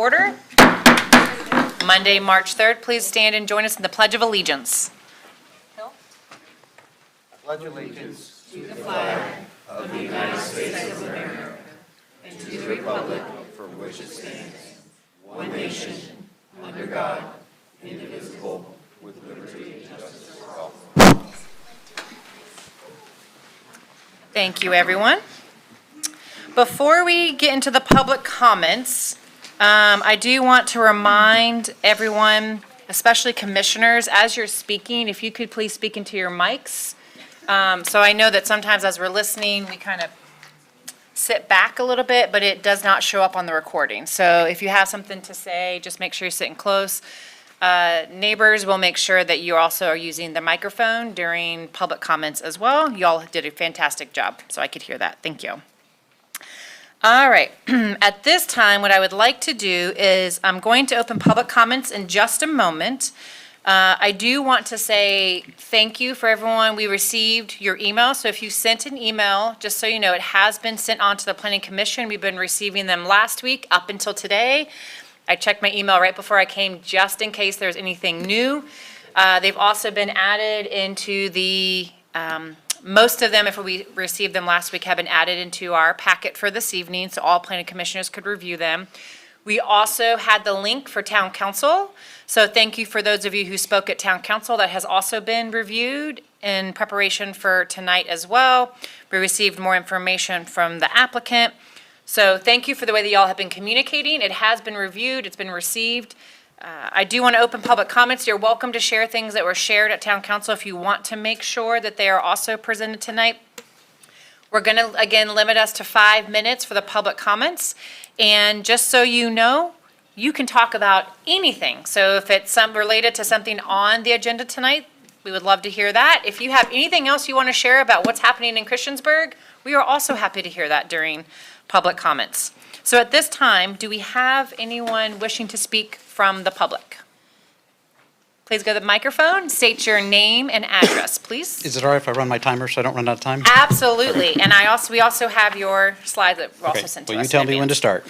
order. Monday, March 3rd, please stand and join us in the Pledge of Allegiance. Pledge allegiance Thank you, everyone. Before we get into the public comments, I do want to remind everyone, especially commissioners, as you're speaking, if you could please speak into your mics. So I know that sometimes as we're listening, we kind of sit back a little bit, but it does not show up on the recording. So if you have something to say, just make sure you're sitting close. Neighbors will make sure that you also are using the microphone during public comments as well. Y'all did a fantastic job, so I could hear that. Thank you. All right. At this time, what I would like to do is I'm going to open public comments in just a moment. I do want to say thank you for everyone. We received your email, so if you sent an email, just so you know, it has been sent on to the Planning Commission. We've been receiving them last week up until today. I checked my email right before I came just in case there's anything new. They've also been added into the, most of them, if we received them last week, have been added into our packet for this evening, so all planning commissioners could review them. We also had the link for town council, so thank you for those of you who spoke at town council. That has also been reviewed in preparation for tonight as well. We received more information from the applicant. So thank you for the way that y'all have been communicating. It has been reviewed, it's been received. I do want to open public comments. You're welcome to share things that were shared at town council if you want to make sure that they are also presented tonight. We're going to, again, limit us to 5 minutes for the public comments. And just so you know, you can talk about anything. So if it's related to something on the agenda tonight, we would love to hear that. If you have anything else you want to share about what's happening in Christiansburg, we are also happy to hear that during public comments. So at this time, do we have anyone wishing to speak from the public? Please go to the microphone, state your name and address, please. Is it all right if I run my timer so I don't run out of time? Absolutely, and we also have your slides that were also sent to us. Well, you tell me when to start.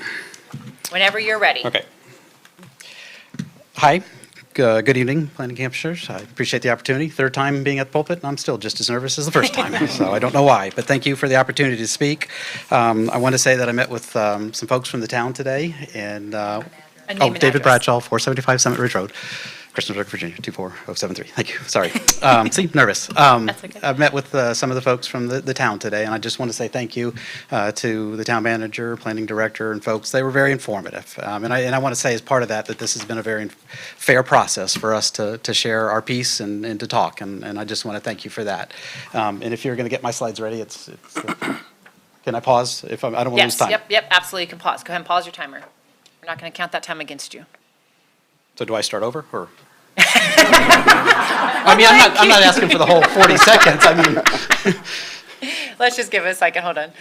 Whenever you're ready. Okay. Hi, good evening, planning commissioners. I appreciate the opportunity. Third time being at the pulpit, and I'm still just as nervous as the first time, so I don't know why, but thank you for the opportunity to speak. I want to say that I met with some folks from the town today, and David Bradshaw, 475 Summit Ridge Road, Christiansburg, Virginia, 24073. Thank you. Sorry. See, nervous. That's okay. I've met with some of the folks from the town today, and I just want to say thank you to the town manager, planning director, and folks. They were very informative. And I want to say as part of that this has been a very fair process for us to share our piece and to talk, and I just want to thank you for that. And if you're going to get my slides ready, it's can I pause? I don't want to lose time. Yep, absolutely, you can pause. Go ahead and pause your timer. We're not going to count that time against you. So do I start over, or? I mean, I'm not asking for the whole 40 seconds. I mean, let's just give it a second. Hold on.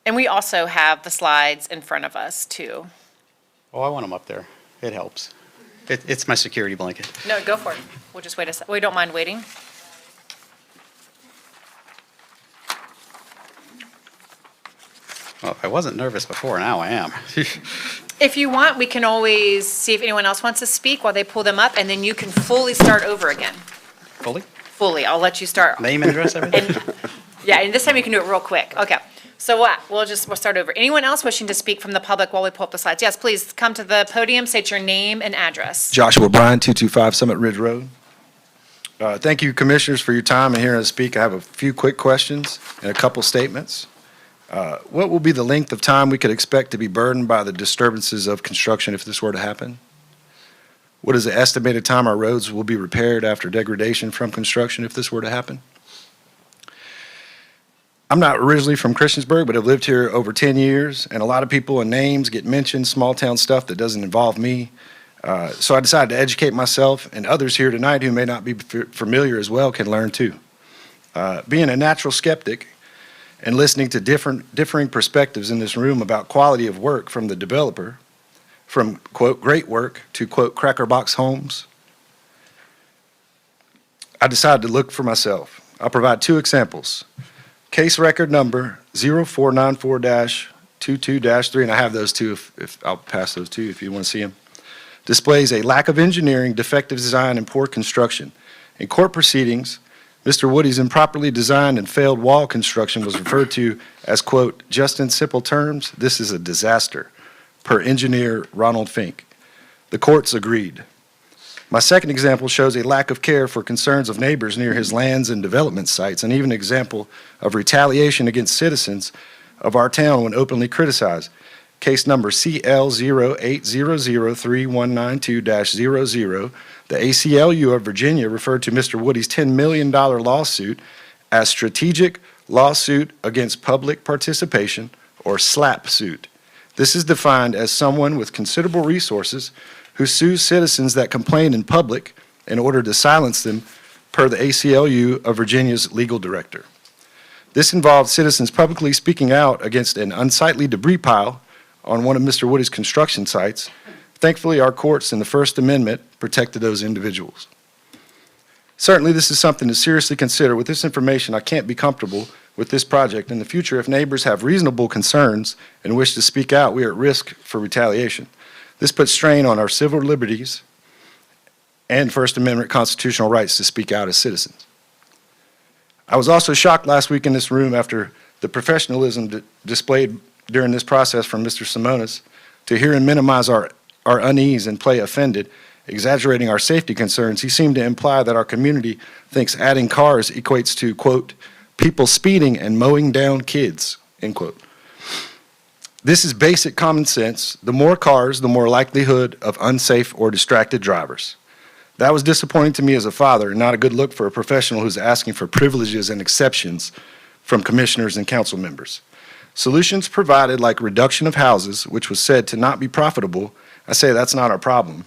And we also have the slides in front of us too. Oh, I want them up there. It helps. It's my security blanket. No, go for it. We'll just wait a second. We don't mind waiting. Well, if I wasn't nervous before, now I am. If you want, we can always see if anyone else wants to speak while they pull them up, and then you can fully start over again. Fully? Fully. I'll let you start. Name and address, everything? Yeah, and this time you can do it real quick. Okay. So we'll start over. Anyone else wishing to speak from the public while we pull up the slides? Yes, please come to the podium, state your name and address. Joshua Bryan, 225 Summit Ridge Road. Thank you, commissioners, for your time and hearing us speak. I have a few quick questions and a couple statements. What will be the length of time we could expect to be burdened by the disturbances of construction if this were to happen? What is the estimated time our roads will be repaired after degradation from construction if this were to happen? I'm not originally from Christiansburg, but I've lived here over 10 years, and a lot of people and names get mentioned, small town stuff that doesn't involve me. So I decided to educate myself, and others here tonight who may not be familiar as well can learn too. Being a natural skeptic, and listening to differing perspectives in this room about quality of work from the developer, from, quote, great work to, quote, cracker box homes, I decided to look for myself. I'll provide two examples. Case record number 0494-0 22-3, and I have those two, if I'll pass those to you if you want to see them, displays a lack of engineering, defective design, and poor construction. In court proceedings, Mr. Woody's improperly designed and failed wall construction was referred to as, quote, just in simple terms, this is a disaster, per engineer Ronald Fink. The courts agreed. My second example shows a lack of care for concerns of neighbors near his lands and development sites, and even an example of retaliation against citizens of our town when openly criticized. Case number CL08003192-00, the ACLU of Virginia referred to Mr. Woody's $10 million lawsuit as strategic lawsuit against public participation, or SLAP suit. This is defined as someone with considerable resources who sues citizens that complain in public in order to silence them, per the ACLU of Virginia's legal director. This involved citizens publicly speaking out against an unsightly debris pile on one of Mr. Woody's construction sites. Thankfully, our courts in the First Amendment protected those individuals. Certainly, this is something to seriously consider. With this information, I can't be comfortable with this project. In the future, if neighbors have reasonable concerns and wish to speak out, we are at risk for retaliation. This puts strain on our civil liberties and First Amendment constitutional rights to speak out as citizens. I was also shocked last week in this room after the professionalism displayed during this process from Mr. Simonis to hear him minimize our unease and play offended, exaggerating our safety concerns. He seemed to imply that our community thinks adding cars equates to, quote, people speeding and mowing down kids, end quote. This is basic common sense. The more cars, the more likelihood of unsafe or distracted drivers. That was disappointing to me as a father, and not a good look for a professional who's asking for privileges and exceptions from commissioners and council members. Solutions provided like reduction of houses, which was said to not be profitable, I say that's not our problem.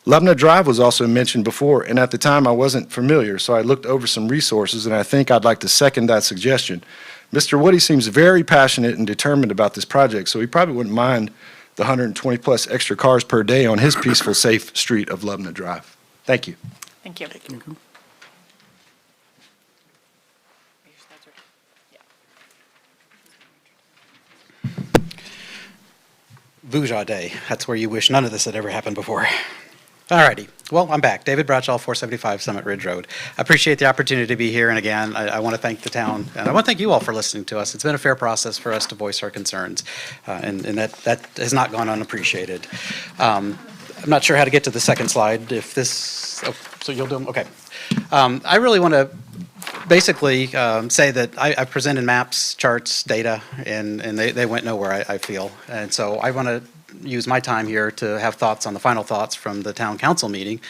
Lubna Drive was also mentioned before, and at the time I wasn't familiar, so I looked over some resources, and I think I'd like to second that suggestion. Mr. Woody seems very passionate and determined about this project, so he probably wouldn't mind the 120 plus extra cars per day on his peaceful, safe street of Lubna Drive. Thank you. Thank you. Vuja Day. That's where you wish none of this had ever happened before. All righty. Well, I'm back. David Bradshaw, 475 Summit Ridge Road. I appreciate the opportunity to be here, and again, I want to thank the town, and I want to thank you all for listening to us. It's been a fair process for us to voice our concerns, and that has not gone unappreciated. I'm not sure how to get to the second slide. If this, oh, so you'll do them? Okay. I really want to basically say that I presented maps, charts, data, and they went nowhere, I feel. And so I want to use my time here to have thoughts on the final thoughts from the town council meeting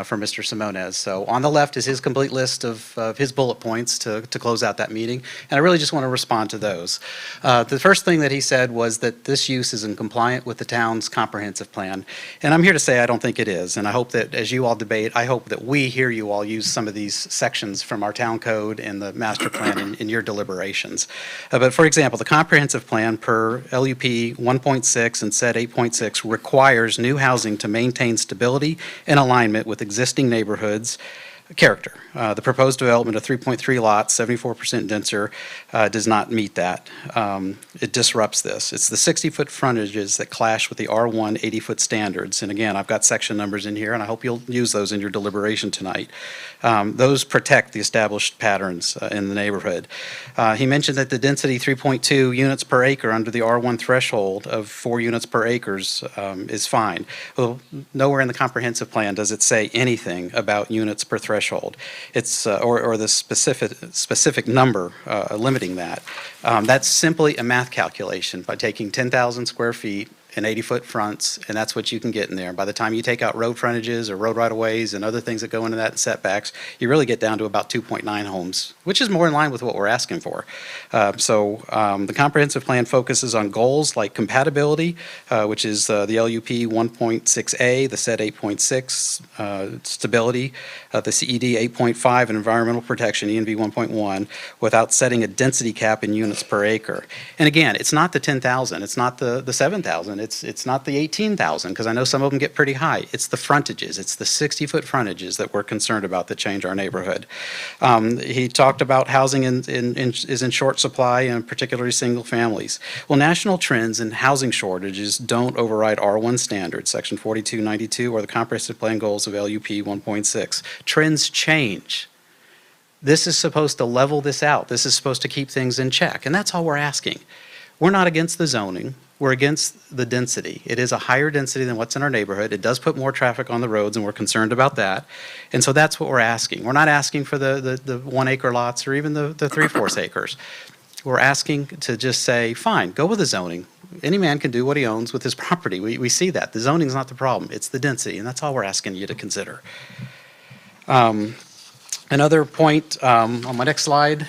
from Mr. Simones. So on the left is his complete list of his bullet points to close out that meeting, and I really just want to respond to those. The first thing that he said was that this use is in compliant with the town's comprehensive plan, and I'm here to say I don't think it is, and I hope that as you all debate, I hope that we hear you all use some of these sections from our town code and the master plan in your deliberations. But for example, the comprehensive plan per LUP 1.6 and SED 8.6 requires new housing to maintain stability and alignment with existing neighborhoods character. The proposed development of 3.3 lots, 74% denser, does not meet that. It disrupts this. It's the 60-foot frontages that clash with the R1 80-foot standards. And again, I've got section numbers in here, and I hope you'll use those in your deliberation tonight. Those protect the established patterns in the neighborhood. He mentioned that the density 3.2 units per acre under the R1 threshold of 4 units per acres is fine. Well, nowhere in the comprehensive plan does it say anything about units per threshold. It's or the specific number limiting that. That's simply a math calculation by taking 10,000 square feet and 80-foot fronts, and that's what you can get in there. By the time you take out road frontages or road right-of-ways and other things that go into that setbacks, you really get down to about 2.9 homes, which is more in line with what we're asking for. The comprehensive plan focuses on goals like compatibility, which is the LUP 1.6A, the SED 8.6, stability, the CED 8.5, and environmental protection, ENV 1.1, without setting a density cap in units per acre. And again, it's not the 10,000, it's not the 7,000. It's not the 18,000, because I know some of them get pretty high. It's the frontages. It's the 60-foot frontages that we're concerned about that change our neighborhood. He talked about housing is in short supply, and particularly single families. Well, national trends in housing shortages don't override R1 standards, Section 4292, or the comprehensive plan goals of LUP 1.6. Trends change. This is supposed to level this out. This is supposed to keep things in check, and that's all we're asking. We're not against the zoning. We're against the density. It is a higher density than what's in our neighborhood. It does put more traffic on the roads, and we're concerned about that. And so that's what we're asking. We're not asking for the 1 acre lots or even the 3/4 acres. We're asking to just say, fine, go with the zoning. Any man can do what he owns with his property. We see that. The zoning's not the problem. It's the density, and that's all we're asking you to consider. Another point on my next slide.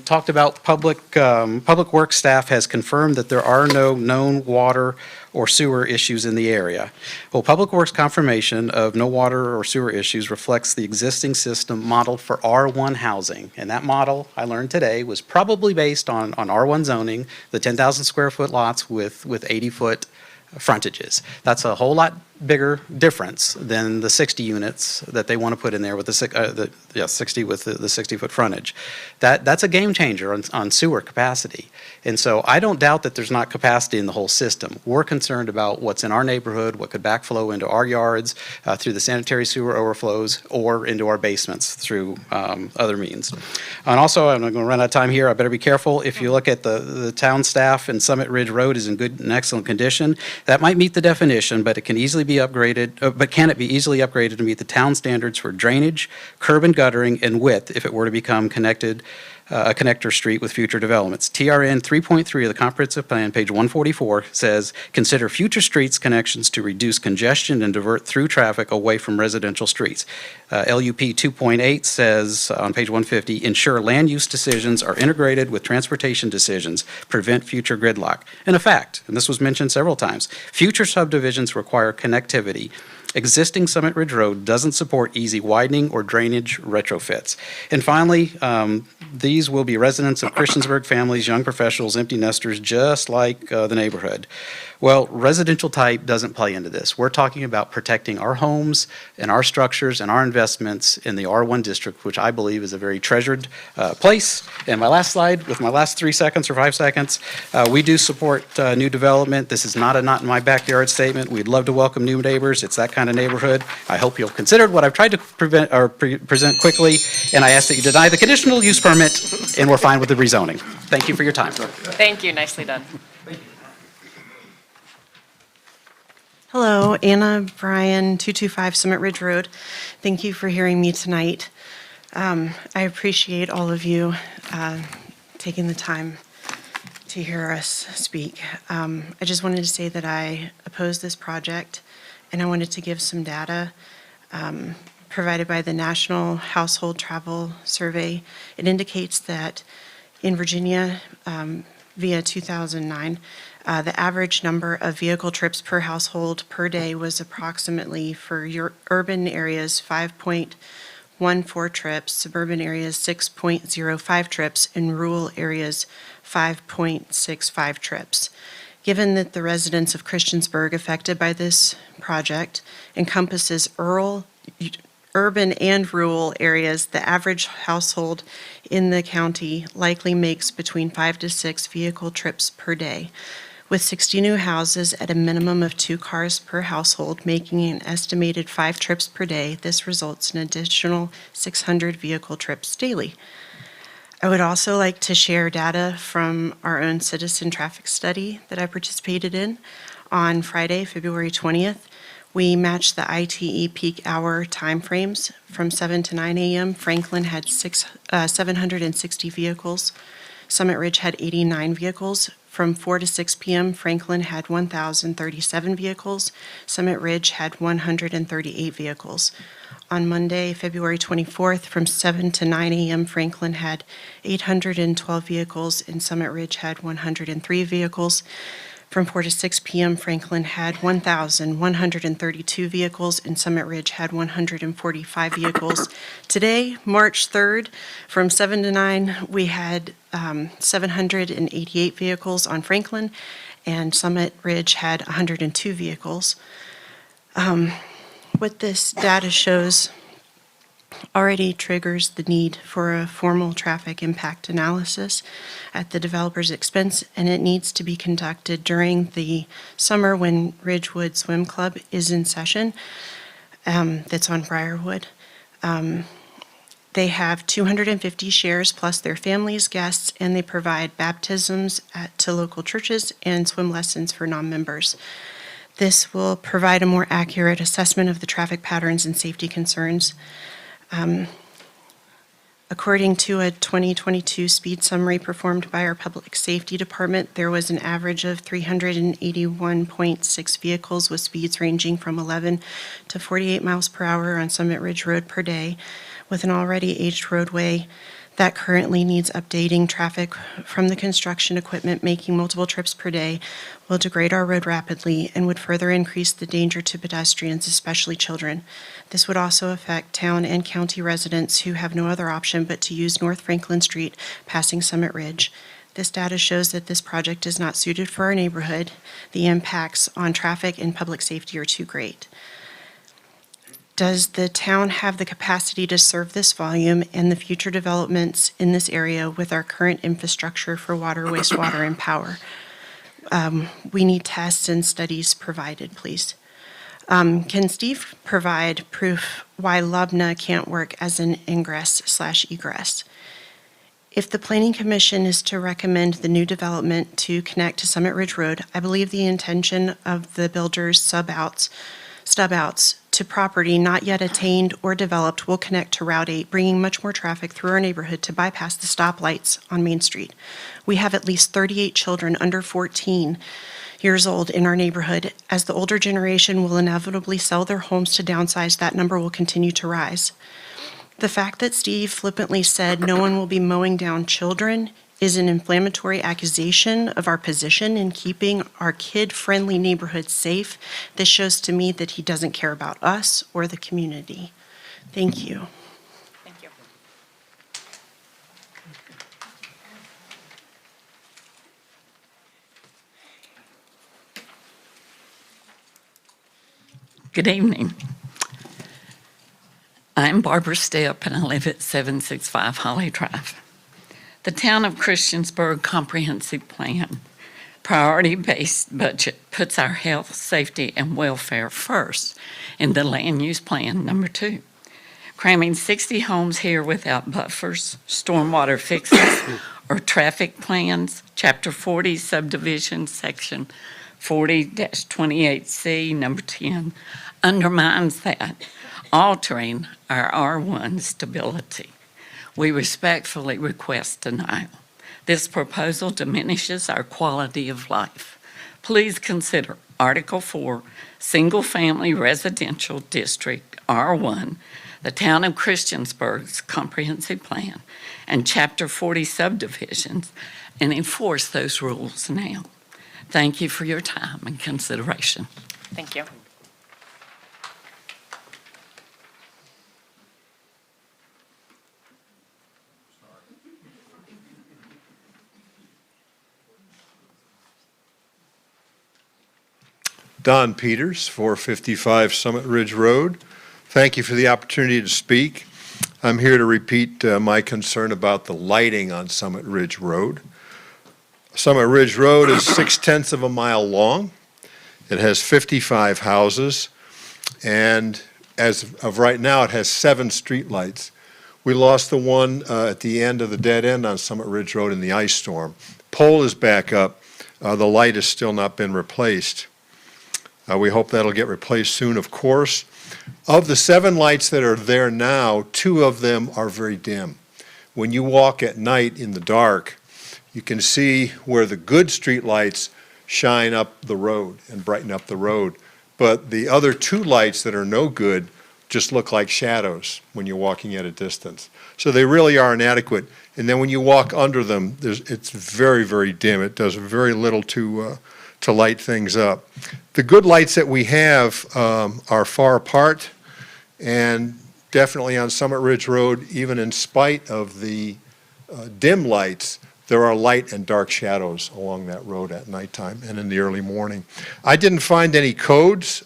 Talked about public works staff has confirmed that there are no known water or sewer issues in the area. Well, Public Works confirmation of no water or sewer issues reflects the existing system modeled for R1 housing. And that model, I learned today, was probably based on R1 zoning, the 10,000 square foot lots with 80-foot frontages. That's a whole lot bigger difference than the 60 units that they want to put in there with the 60 with the 60-foot frontage. That's a game changer on sewer capacity. And so I don't doubt that there's not capacity in the whole system. We're concerned about what's in our neighborhood, what could backflow into our yards through the sanitary sewer overflows or into our basements through other means. And also, I'm going to run out of time here. I better be careful. If you look at the town staff and Summit Ridge Road is in good and excellent condition, that might meet the definition, but it can easily be upgraded, but can it be easily upgraded to meet the town standards for drainage, curb and guttering, and width if it were to become connected, a connector street with future developments? TRN 3.3 of the comprehensive plan, page 144, says, consider future streets connections to reduce congestion and divert through traffic away from residential streets. LUP 2.8 says on page 150, ensure land use decisions are integrated with transportation decisions, prevent future gridlock. And a fact, and this was mentioned several times, future subdivisions require connectivity. Existing Summit Ridge Road doesn't support easy widening or drainage retrofits. And finally, these will be residents of Christiansburg families, young professionals, empty nesters, just like the neighborhood. Well, residential type doesn't play into this. We're talking about protecting our homes and our structures and our investments in the R1 district, which I believe is a very treasured place. And my last slide, with my last 3 seconds or 5 seconds, we do support new development. This is not a not in my backyard statement. We'd love to welcome new neighbors. It's that kind of neighborhood. I hope you'll consider what I've tried to present quickly, and I ask that you deny the conditional use permit, and we're fine with the rezoning. Thank you for your time. Thank you, nicely done. Hello, Anna Bryan, 225 Summit Ridge Road. Thank you for hearing me tonight. I appreciate all of you taking the time to hear us speak. I just wanted to say that I oppose this project, and I wanted to give some data provided by the National Household Travel Survey. It indicates that in Virginia, via 2009, the average number of vehicle trips per household per day was approximately, for your urban areas, 5.14 trips, suburban areas 6.05 trips, and rural areas 5.65 trips. Given that the residents of Christiansburg affected by this project encompasses urban and rural areas, the average household in the county likely makes between 5 to 6 vehicle trips per day. With 60 new houses at a minimum of 2 cars per household, making an estimated 5 trips per day, this results in additional 600 vehicle trips daily. I would also like to share data from our own citizen traffic study that I participated in. On Friday, February 20th, we matched the ITE peak hour timeframes from 7 to 9 a.m. Franklin had 760 vehicles. Summit Ridge had 89 vehicles. From 4 to 6 p.m., Franklin had 1,037 vehicles. Summit Ridge had 138 vehicles. On Monday, February 24th, from 7 to 9 a.m., Franklin had 812 vehicles, and Summit Ridge had 103 vehicles. From 4 to 6 p.m., Franklin had 1,132 vehicles, and Summit Ridge had 145 vehicles. Today, March 3rd, from 7 to 9, we had 788 vehicles on Franklin, and Summit Ridge had 102 vehicles. What this data shows already triggers the need for a formal traffic impact analysis at the developer's expense, and it needs to be conducted during the summer when Ridgewood Swim Club is in session. That's on Briarwood. They have 250 shares plus their families, guests, and they provide baptisms to local churches and swim lessons for non-members. This will provide a more accurate assessment of the traffic patterns and safety concerns. According to a 2022 speed summary performed by our Public Safety Department, there was an average of 381.6 vehicles with speeds ranging from 11 to 48 miles per hour on Summit Ridge Road per day, with an already aged roadway that currently needs updating. Traffic from the construction equipment making multiple trips per day will degrade our road rapidly and would further increase the danger to pedestrians, especially children. This would also affect town and county residents who have no other option but to use North Franklin Street passing Summit Ridge. This data shows that this project is not suited for our neighborhood. The impacts on traffic and public safety are too great. Does the town have the capacity to serve this volume and the future developments in this area with our current infrastructure for water, wastewater, and power? We need tests and studies provided, please. Can Steve provide proof why Lubna can't work as an ingress/egress? If the Planning Commission is to recommend the new development to connect to Summit Ridge Road, I believe the intention of the builder's stub-outs to property not yet attained or developed will connect to Route 8, bringing much more traffic through our neighborhood to bypass the stoplights on Main Street. We have at least 38 children under 14 years old in our neighborhood. As the older generation will inevitably sell their homes to downsize, that number will continue to rise. The fact that Steve flippantly said no one will be mowing down children is an inflammatory accusation of our position in keeping our kid-friendly neighborhood safe. This shows to me that he doesn't care about us or the community. Thank you. Thank you. Good evening. I'm Barbara Stepp, and I live at 765 Holly Drive. The Town of Christiansburg Comprehensive Plan priority-based budget puts our health, safety, and welfare first in the land use plan number 2. Cramming 60 homes here without buffers, stormwater fixes, or traffic plans, Chapter 40 subdivision, Section 40-28C, number 10, undermines that, altering our R1 stability. We respectfully request denial. This proposal diminishes our quality of life. Please consider Article 4, Single Family Residential District, R1, the Town of Christiansburg's Comprehensive Plan, and Chapter 40 subdivisions, and enforce those rules now. Thank you for your time and consideration. Thank you. Don Peters, 455 Summit Ridge Road. Thank you for the opportunity to speak. I'm here to repeat my concern about the lighting on Summit Ridge Road. Summit Ridge Road is 6/10 of a mile long. It has 55 houses, and as of right now, it has 7 streetlights. We lost the one at the end of the dead end on Summit Ridge Road in the ice storm. Pole is back up. The light has still not been replaced. We hope that'll get replaced soon, of course. Of the 7 lights that are there now, 2 of them are very dim. When you walk at night in the dark, you can see where the good street lights shine up the road and brighten up the road. But the other 2 lights that are no good just look like shadows when you're walking at a distance. So they really are inadequate. And then when you walk under them, it's very, very dim. It does very little to to light things up. The good lights that we have are far apart, and definitely on Summit Ridge Road, even in spite of the dim lights, there are light and dark shadows along that road at nighttime and in the early morning. I didn't find any codes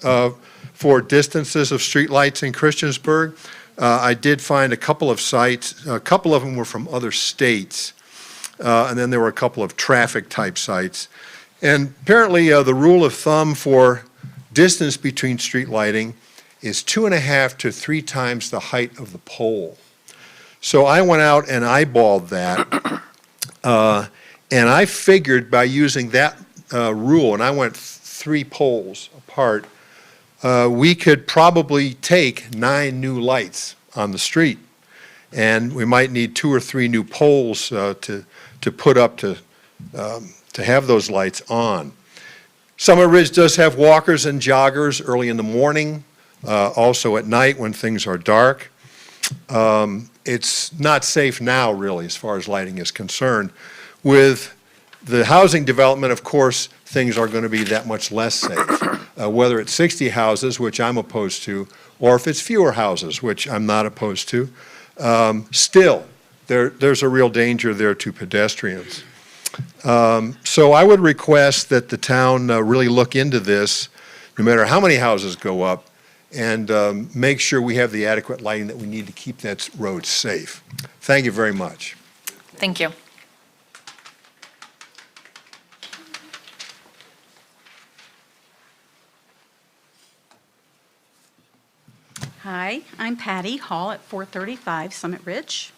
for distances of streetlights in Christiansburg. I did find a couple of sites. A couple of them were from other states, and then there were a couple of traffic-type sites. And apparently, the rule of thumb for distance between street lighting is 2.5 to 3 times the height of the pole. So I went out and eyeballed that, and I figured by using that rule, and I went 3 poles apart, we could probably take 9 new lights on the street. And we might need 2 or 3 new poles to put up to have those lights on. Summit Ridge does have walkers and joggers early in the morning, also at night when things are dark. It's not safe now, really, as far as lighting is concerned. With the housing development, of course, things are going to be that much less safe. Whether it's 60 houses, which I'm opposed to, or if it's fewer houses, which I'm not opposed to, still, there's a real danger there to pedestrians. So I would request that the town really look into this, no matter how many houses go up, and make sure we have the adequate lighting that we need to keep that road safe. Thank you very much. Thank you. Hi, I'm Patty Hall at 435 Summit Ridge.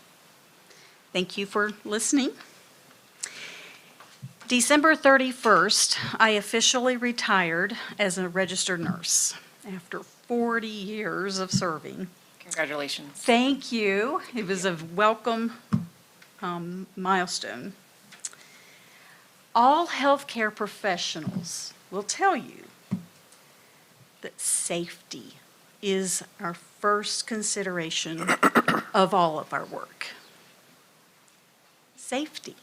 Thank you for listening. December 31st, I officially retired as a registered nurse after 40 years of serving. Congratulations. Thank you. It was a welcome milestone. All healthcare professionals will tell you that safety is our first consideration of all of our work. Safety.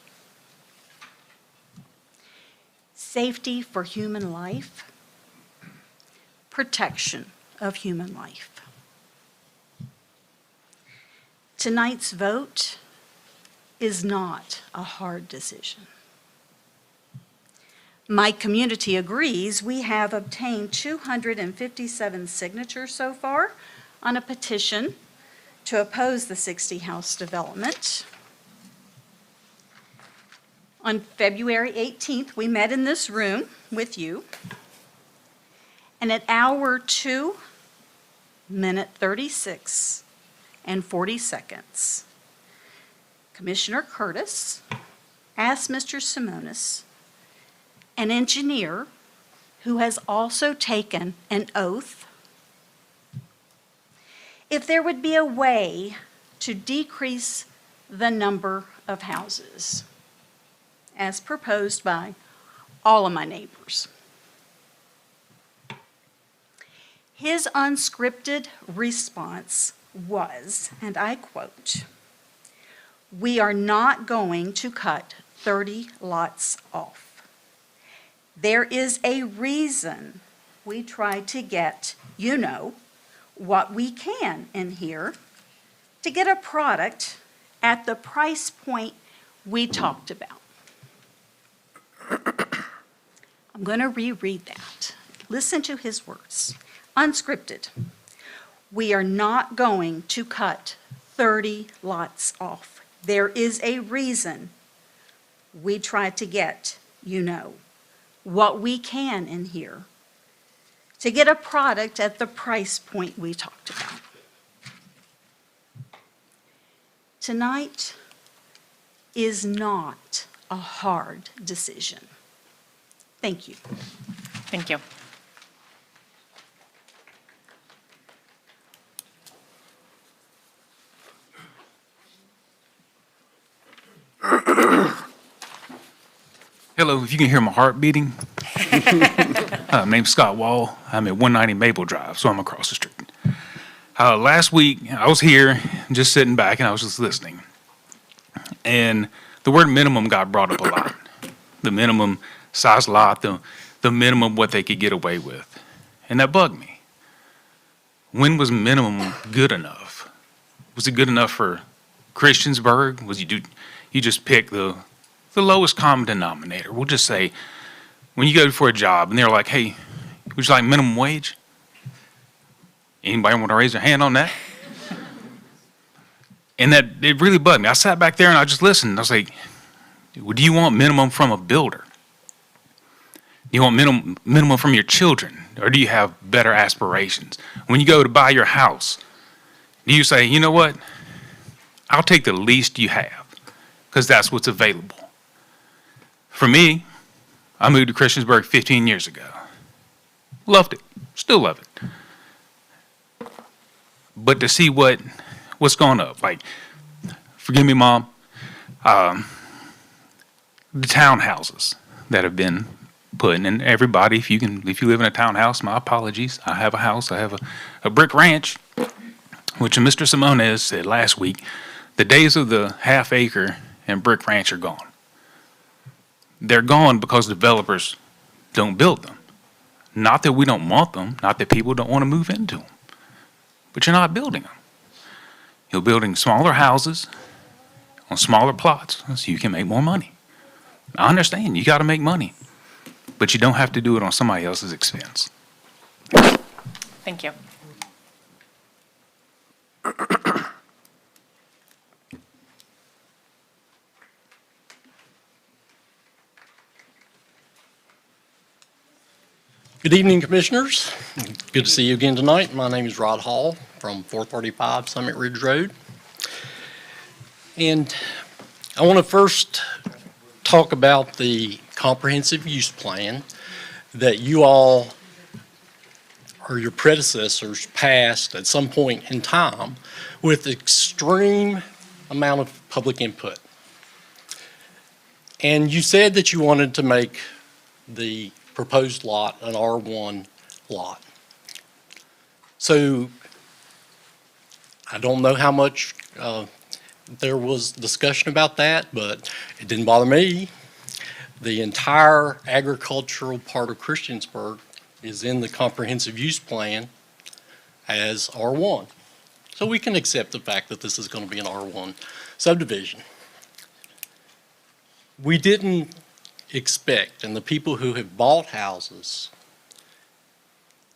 Safety for human life, protection of human life. Tonight's vote is not a hard decision. My community agrees. We have obtained 257 signatures so far on a petition to oppose the 60-house development. On February 18th, we met in this room with you, and at hour 2, minute 36 and 40 seconds, Commissioner Curtis asked Mr. Simonis, an engineer who has also taken an oath, if there would be a way to decrease the number of houses, as proposed by all of my neighbors. His unscripted response was, and I quote, "We are not going to cut 30 lots off. There is a reason we try to get, what we can in here to get a product at the price point we talked about." I'm going to reread that. Listen to his words. Unscripted. "We are not going to cut 30 lots off. There is a reason we try to get, what we can in here to get a product at the price point we talked about." Tonight is not a hard decision. Thank you. Thank you. Hello, if you can hear my heart beating. My name's Scott Wall. I'm at 190 Maple Drive, so I'm across the street. Last week, I was here just sitting back and I was just listening. And the word minimum got brought up a lot. The minimum size lot, the minimum what they could get away with. And that bugged me. When was minimum good enough? Was it good enough for Christiansburg? Was you just pick the lowest common denominator? We'll just say, when you go for a job and they're like, hey, would you like minimum wage? Anybody want to raise their hand on that? And that, it really bugged me. I sat back there and I just listened. I was like, well, do you want minimum from a builder? Do you want minimum from your children? Or do you have better aspirations? When you go to buy your house, do you say, you know what? I'll take the least you have, because that's what's available. For me, I moved to Christiansburg 15 years ago. Loved it. Still love it. But to see what's going up, like, forgive me, Mom, the townhouses that have been put in, and everybody, if you live in a townhouse, my apologies. I have a house. I have a brick ranch, which Mr. Simones said last week, the days of the half acre and brick ranch are gone. They're gone because developers don't build them. Not that we don't want them, not that people don't want to move into them, but you're not building them. You're building smaller houses on smaller plots so you can make more money. I understand, you got to make money, but you don't have to do it on somebody else's expense. Thank you. Good evening, Commissioners. Good to see you again tonight. My name is Rod Hall from 435 Summit Ridge Road. And I want to first talk about the comprehensive use plan that you all or your predecessors passed at some point in time with extreme amount of public input. And you said that you wanted to make the proposed lot an R1 lot. So I don't know how much there was discussion about that, but it didn't bother me. The entire agricultural part of Christiansburg is in the comprehensive use plan as R1. So we can accept the fact that this is going to be an R1 subdivision. We didn't expect, and the people who have bought houses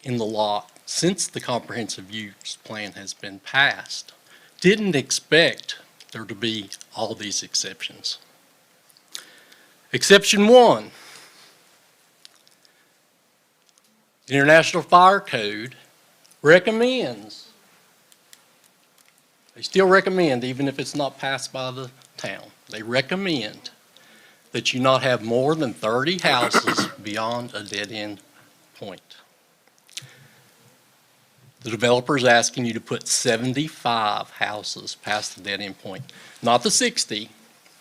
in the lot since the comprehensive use plan has been passed didn't expect there to be all these exceptions. Exception 1, the International Fire Code recommends, they still recommend, even if it's not passed by the town, they recommend that you not have more than 30 houses beyond a dead-end point. The developer is asking you to put 75 houses past the dead-end point, not the 60.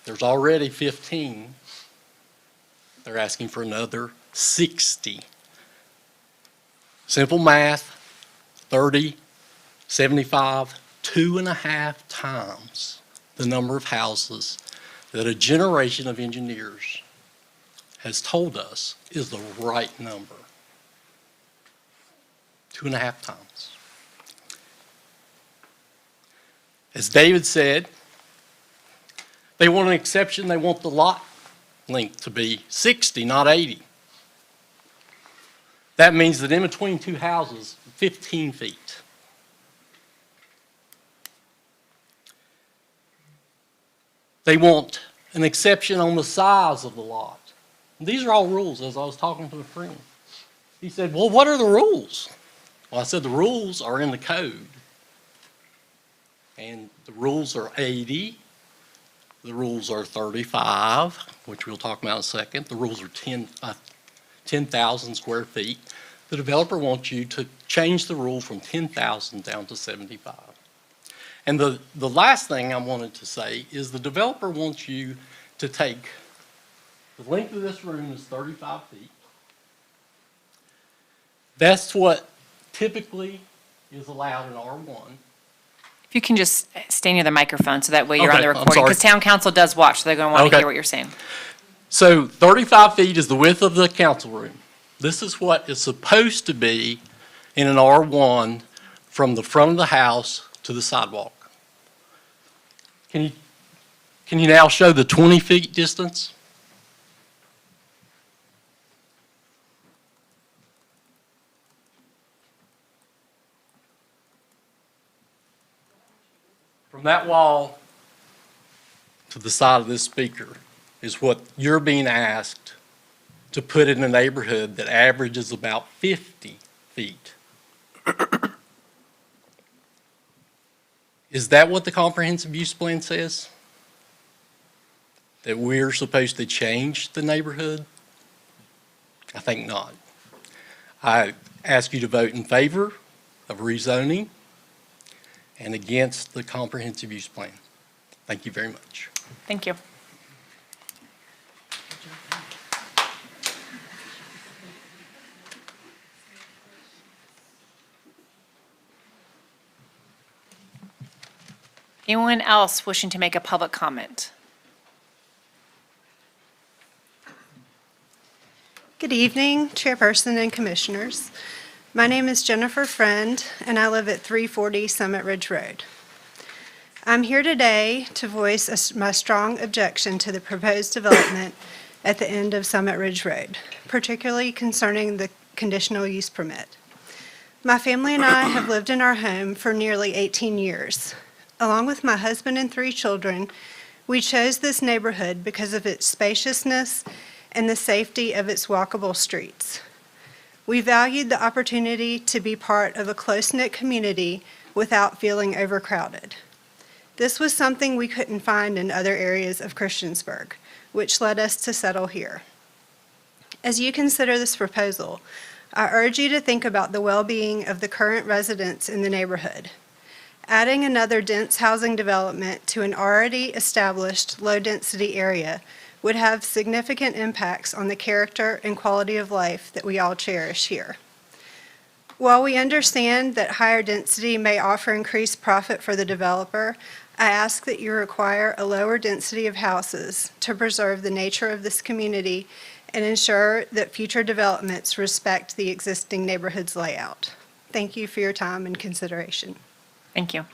There's already 15. They're asking for another 60. Simple math, 30, 75, 2.5 times the number of houses that a generation of engineers has told us is the right number. 2.5 times. As David said, they want an exception. They want the lot length to be 60, not 80. That means that in between two houses, 15 feet. They want an exception on the size of the lot. And these are all rules, as I was talking to a friend. He said, well, what are the rules? Well, I said, the rules are in the code. And the rules are 80. The rules are 35, which we'll talk about in a second. The rules are 10,000 square feet. The developer wants you to change the rule from 10,000 down to 75. And the last thing I wanted to say is the developer wants you to take, the length of this room is 35 feet. That's what typically is allowed in R1. If you can just stay near the microphone so that way you're on Okay, the I'm recording. sorry. Because town council does watch, so they're going to want to Okay. hear what you're saying. So 35 feet is the width of the council room. This is what is supposed to be in an R1 from the front of the house to the sidewalk. Can you now show the 20 feet distance? From that wall to the side of this speaker is what you're being asked to put in a neighborhood that averages about 50 feet. Is that what the comprehensive use plan says? That we're supposed to change the neighborhood? I think not. I ask you to vote in favor of rezoning and against the comprehensive use plan. Thank you very much. Thank you. Anyone else wishing to make a public comment? Good evening, Chairperson and Commissioners. My name is Jennifer Friend, and I live at 340 Summit Ridge Road. I'm here today to voice my strong objection to the proposed development at the end of Summit Ridge Road, particularly concerning the conditional use permit. My family and I have lived in our home for nearly 18 years. Along with my husband and 3 children, we chose this neighborhood because of its spaciousness and the safety of its walkable streets. We valued the opportunity to be part of a close-knit community without feeling overcrowded. This was something we couldn't find in other areas of Christiansburg, which led us to settle here. As you consider this proposal, I urge you to think about the well-being of the current residents in the neighborhood. Adding another dense housing development to an already established low-density area would have significant impacts on the character and quality of life that we all cherish here. While we understand that higher density may offer increased profit for the developer, I ask that you require a lower density of houses to preserve the nature of this community and ensure that future developments respect the existing neighborhood's layout. Thank you for your time and consideration. Thank you.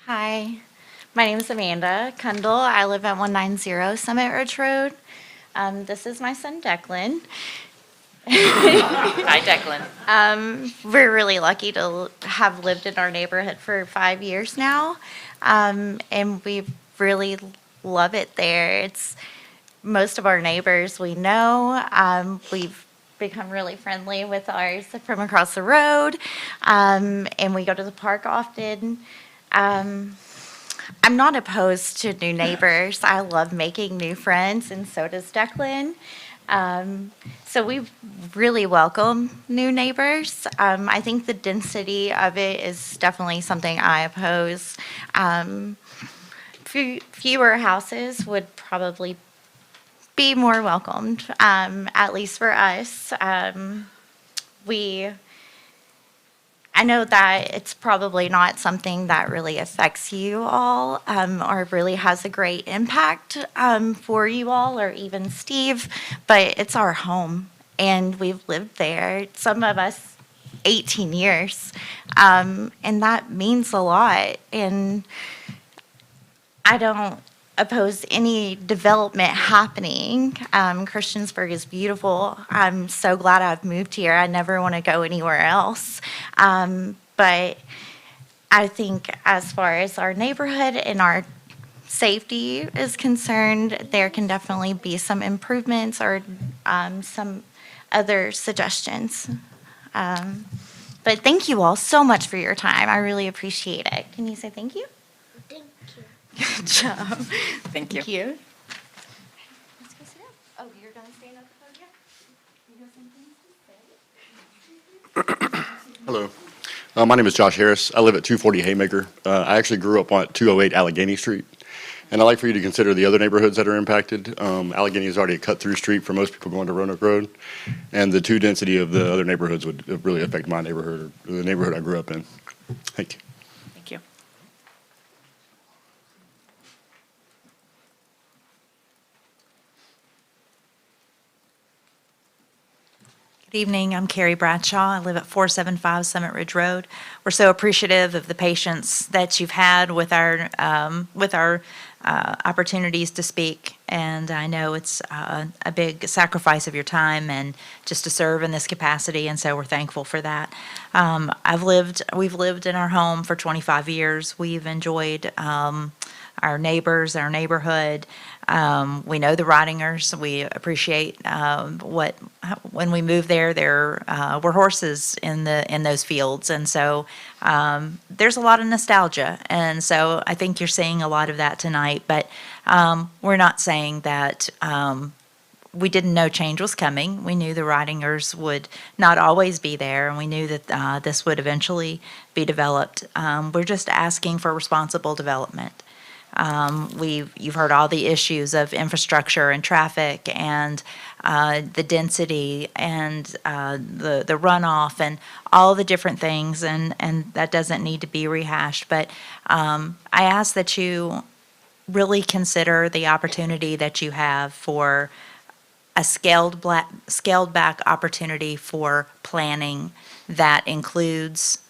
Hi, my name is Amanda Kundle. I live at 190 Summit Ridge Road. This is my son Declan. Hi, Declan. We're really lucky to have lived in our neighborhood for 5 years now, and we really love it there. It's most of our neighbors we know. We've become really friendly with ours from across the road, and we go to the park often. I'm not opposed to new neighbors. I love making new friends, and so does Declan. So we really welcome new neighbors. I think the density of it is definitely something I oppose. Fewer houses would probably be more welcomed, at least for us. I know that it's probably not something that really affects you all, or really has a great impact for you all, or even Steve, but it's our home, and we've lived there, some of us 18 years, and that means a lot. And I don't oppose any development happening. Christiansburg is beautiful. I'm so glad I've moved here. I never want to go anywhere else. But I think as far as our neighborhood and our safety is concerned, there can definitely be some improvements or some other suggestions. But thank you all so much for your time. I really appreciate it. Can you say thank you? Good job. Thank you. Thank you. Let's go sit down. Oh, you're going to stand up at the podium? You got some things to say? Hello. My name is Josh Harris. I live at 240 Haymaker. I actually grew up on 208 Allegheny Street. And I'd like for you to consider the other neighborhoods that are impacted. Allegheny is already a cut-through street for most people going to Roanoke Road, and the two density of the other neighborhoods would really affect my neighborhood, or the neighborhood I grew up in. Thank you. Thank you. Good evening, I'm Carrie Bradshaw. I live at 475 Summit Ridge Road. We're so appreciative of the patience that you've had with our opportunities to speak, and I know it's a big sacrifice of your time and just to serve in this capacity, and so we're thankful for that. We've lived in our home for 25 years. We've enjoyed our neighbors, our neighborhood. We know the Ridingers. We appreciate when we moved there were horses in those fields, and so there's a lot of nostalgia, and so I think you're seeing a lot of that tonight. But we're not saying that we didn't know change was coming. We knew the Ridingers would not always be there, and we knew that this would eventually be developed. We're just asking for responsible development. You've heard all the issues of infrastructure and traffic and the density and the runoff and all the different things, and that doesn't need to be rehashed. But I ask that you really consider the opportunity that you have for a scaled back opportunity for planning that includes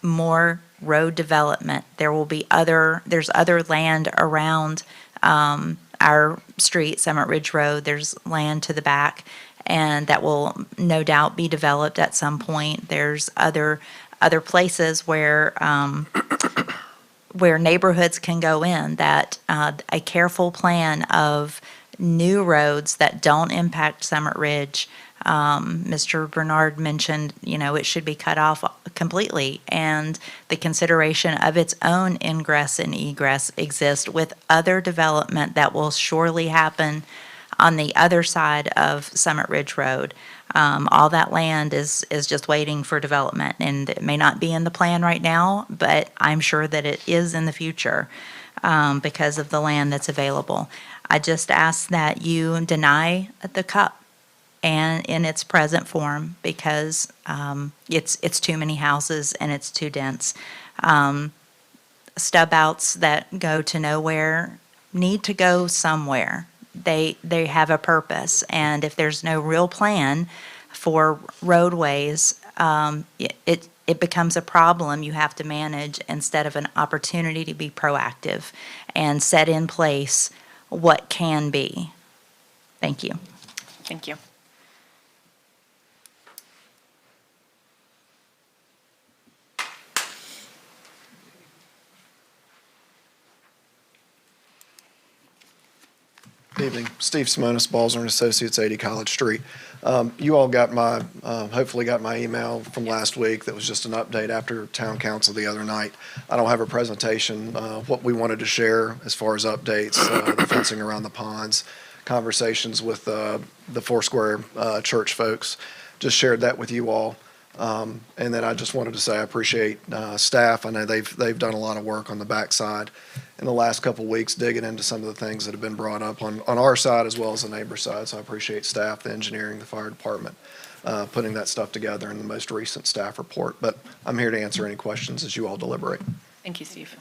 more road development. There's other land around our street, Summit Ridge Road. There's land to the back, and that will no doubt be developed at some point. There's other places where neighborhoods can go in, that a careful plan of new roads that don't impact Summit Ridge. Mr. Bernard mentioned, it should be cut off completely, and the consideration of its own ingress and egress exists with other development that will surely happen on the other side of Summit Ridge Road. All that land is just waiting for development, and it may not be in the plan right now, but I'm sure that it is in the future because of the land that's available. I just ask that you deny the CUP and in its present form, because it's too many houses and it's too dense. Stub outs that go to nowhere need to go somewhere. They have a purpose, and if there's no real plan for roadways, it becomes a problem you have to manage instead of an opportunity to be proactive and set in place what can be. Thank you. Thank you. Good evening. Steve Simonis, Balzer and Associates, 80 College Street. You all got hopefully got my email from last week that was just an update after town council the other night. I don't have a presentation. What we wanted to share as far as updates, the fencing around the ponds, conversations with the Foursquare church folks, just shared that with you all. And then I just wanted to say I appreciate staff. I know they've done a lot of work on the backside in the last couple of weeks, digging into some of the things that have been brought up on our side as well as the neighbor side. So I appreciate staff, the engineering, the fire department, putting that stuff together in the most recent staff report. But I'm here to answer any questions as you all deliberate. Thank you, Steve.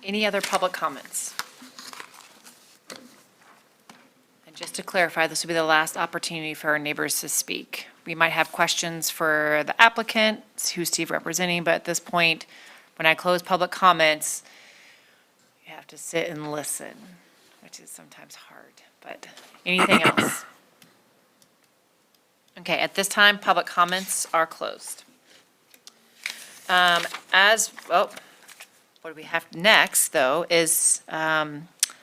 Any other public comments? And just to clarify, this will be the last opportunity for our neighbors to speak. We might have questions for the applicant, who's Steve representing, but at this point, when I close public comments, you have to sit and listen, which is sometimes hard, but anything else? Okay, at this time, public comments are closed. What we have next, though, is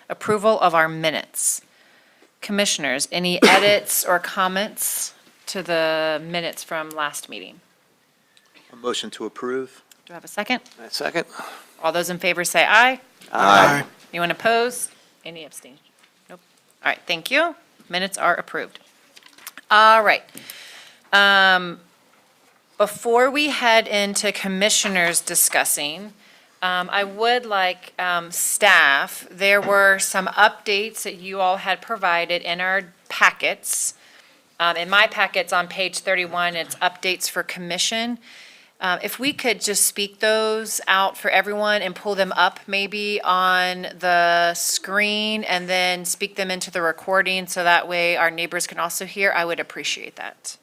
approval of our minutes. Commissioners, any edits or comments to the minutes from last meeting? A motion to approve. Do I have a second? Second. All those in favor say aye. Aye. Anyone opposed? Any abstain? Nope. All right, thank you. Minutes are approved. All right. Before we head into commissioners discussing, I would like staff, there were some updates that you all had provided in our packets. In my packets on page 31, it's updates for commission. If we could just speak those out for everyone and pull them up maybe on the screen and then speak them into the recording so that way our neighbors can also hear, I would appreciate that.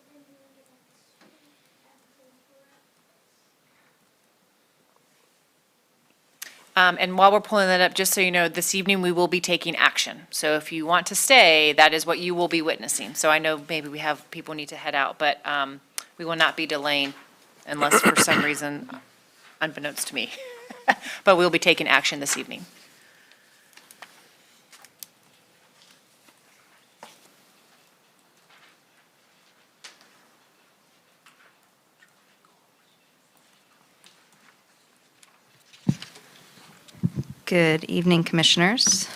And while we're pulling that up, just so you know, this evening we will be taking action. So if you want to stay, that is what you will be witnessing. So I know maybe we have people need to head out, but we will not be delaying unless for some reason unbeknownst to me. But we'll be taking action this evening. Good evening, Commissioners.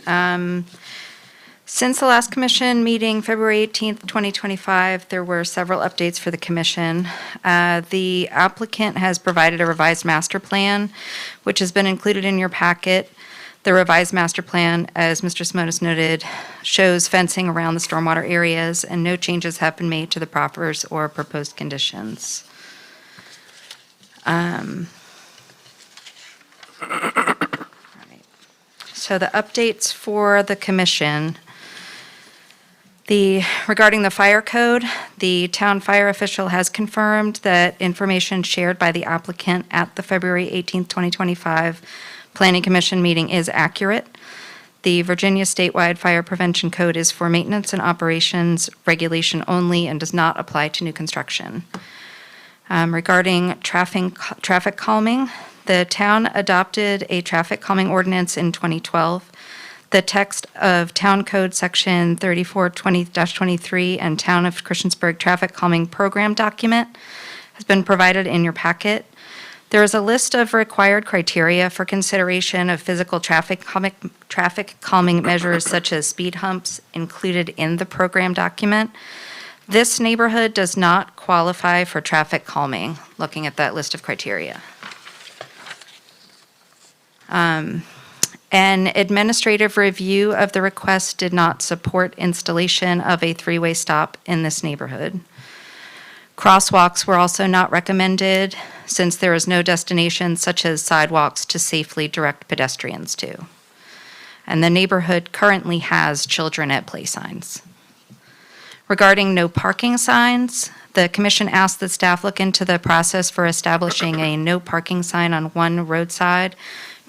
Since the last Commission meeting, February 18th, 2025, there were several updates for the Commission. The applicant has provided a revised master plan, which has been included in your packet. The revised master plan, as Mr. Simonis noted, shows fencing around the stormwater areas, and no changes have been made to the proffers or proposed conditions. So the updates for the commission, regarding the fire code, the town fire official has confirmed that information shared by the applicant at the February 18th, 2025 Planning Commission meeting is accurate. The Virginia statewide fire prevention code is for maintenance and operations regulation only and does not apply to new construction. Regarding traffic calming, the town adopted a traffic calming ordinance in 2012. The text of Town Code Section 3420-23 and Town of Christiansburg Traffic Calming Program document has been provided in your packet. There is a list of required criteria for consideration of physical traffic calming measures such as speed humps included in the program document. This neighborhood does not qualify for traffic calming, looking at that list of criteria. An administrative review of the request did not support installation of a three-way stop in this neighborhood. Crosswalks were also not recommended since there is no destination such as sidewalks to safely direct pedestrians to. And the neighborhood currently has children at play signs. Regarding no parking signs, the commission asked that staff look into the process for establishing a no parking sign on one roadside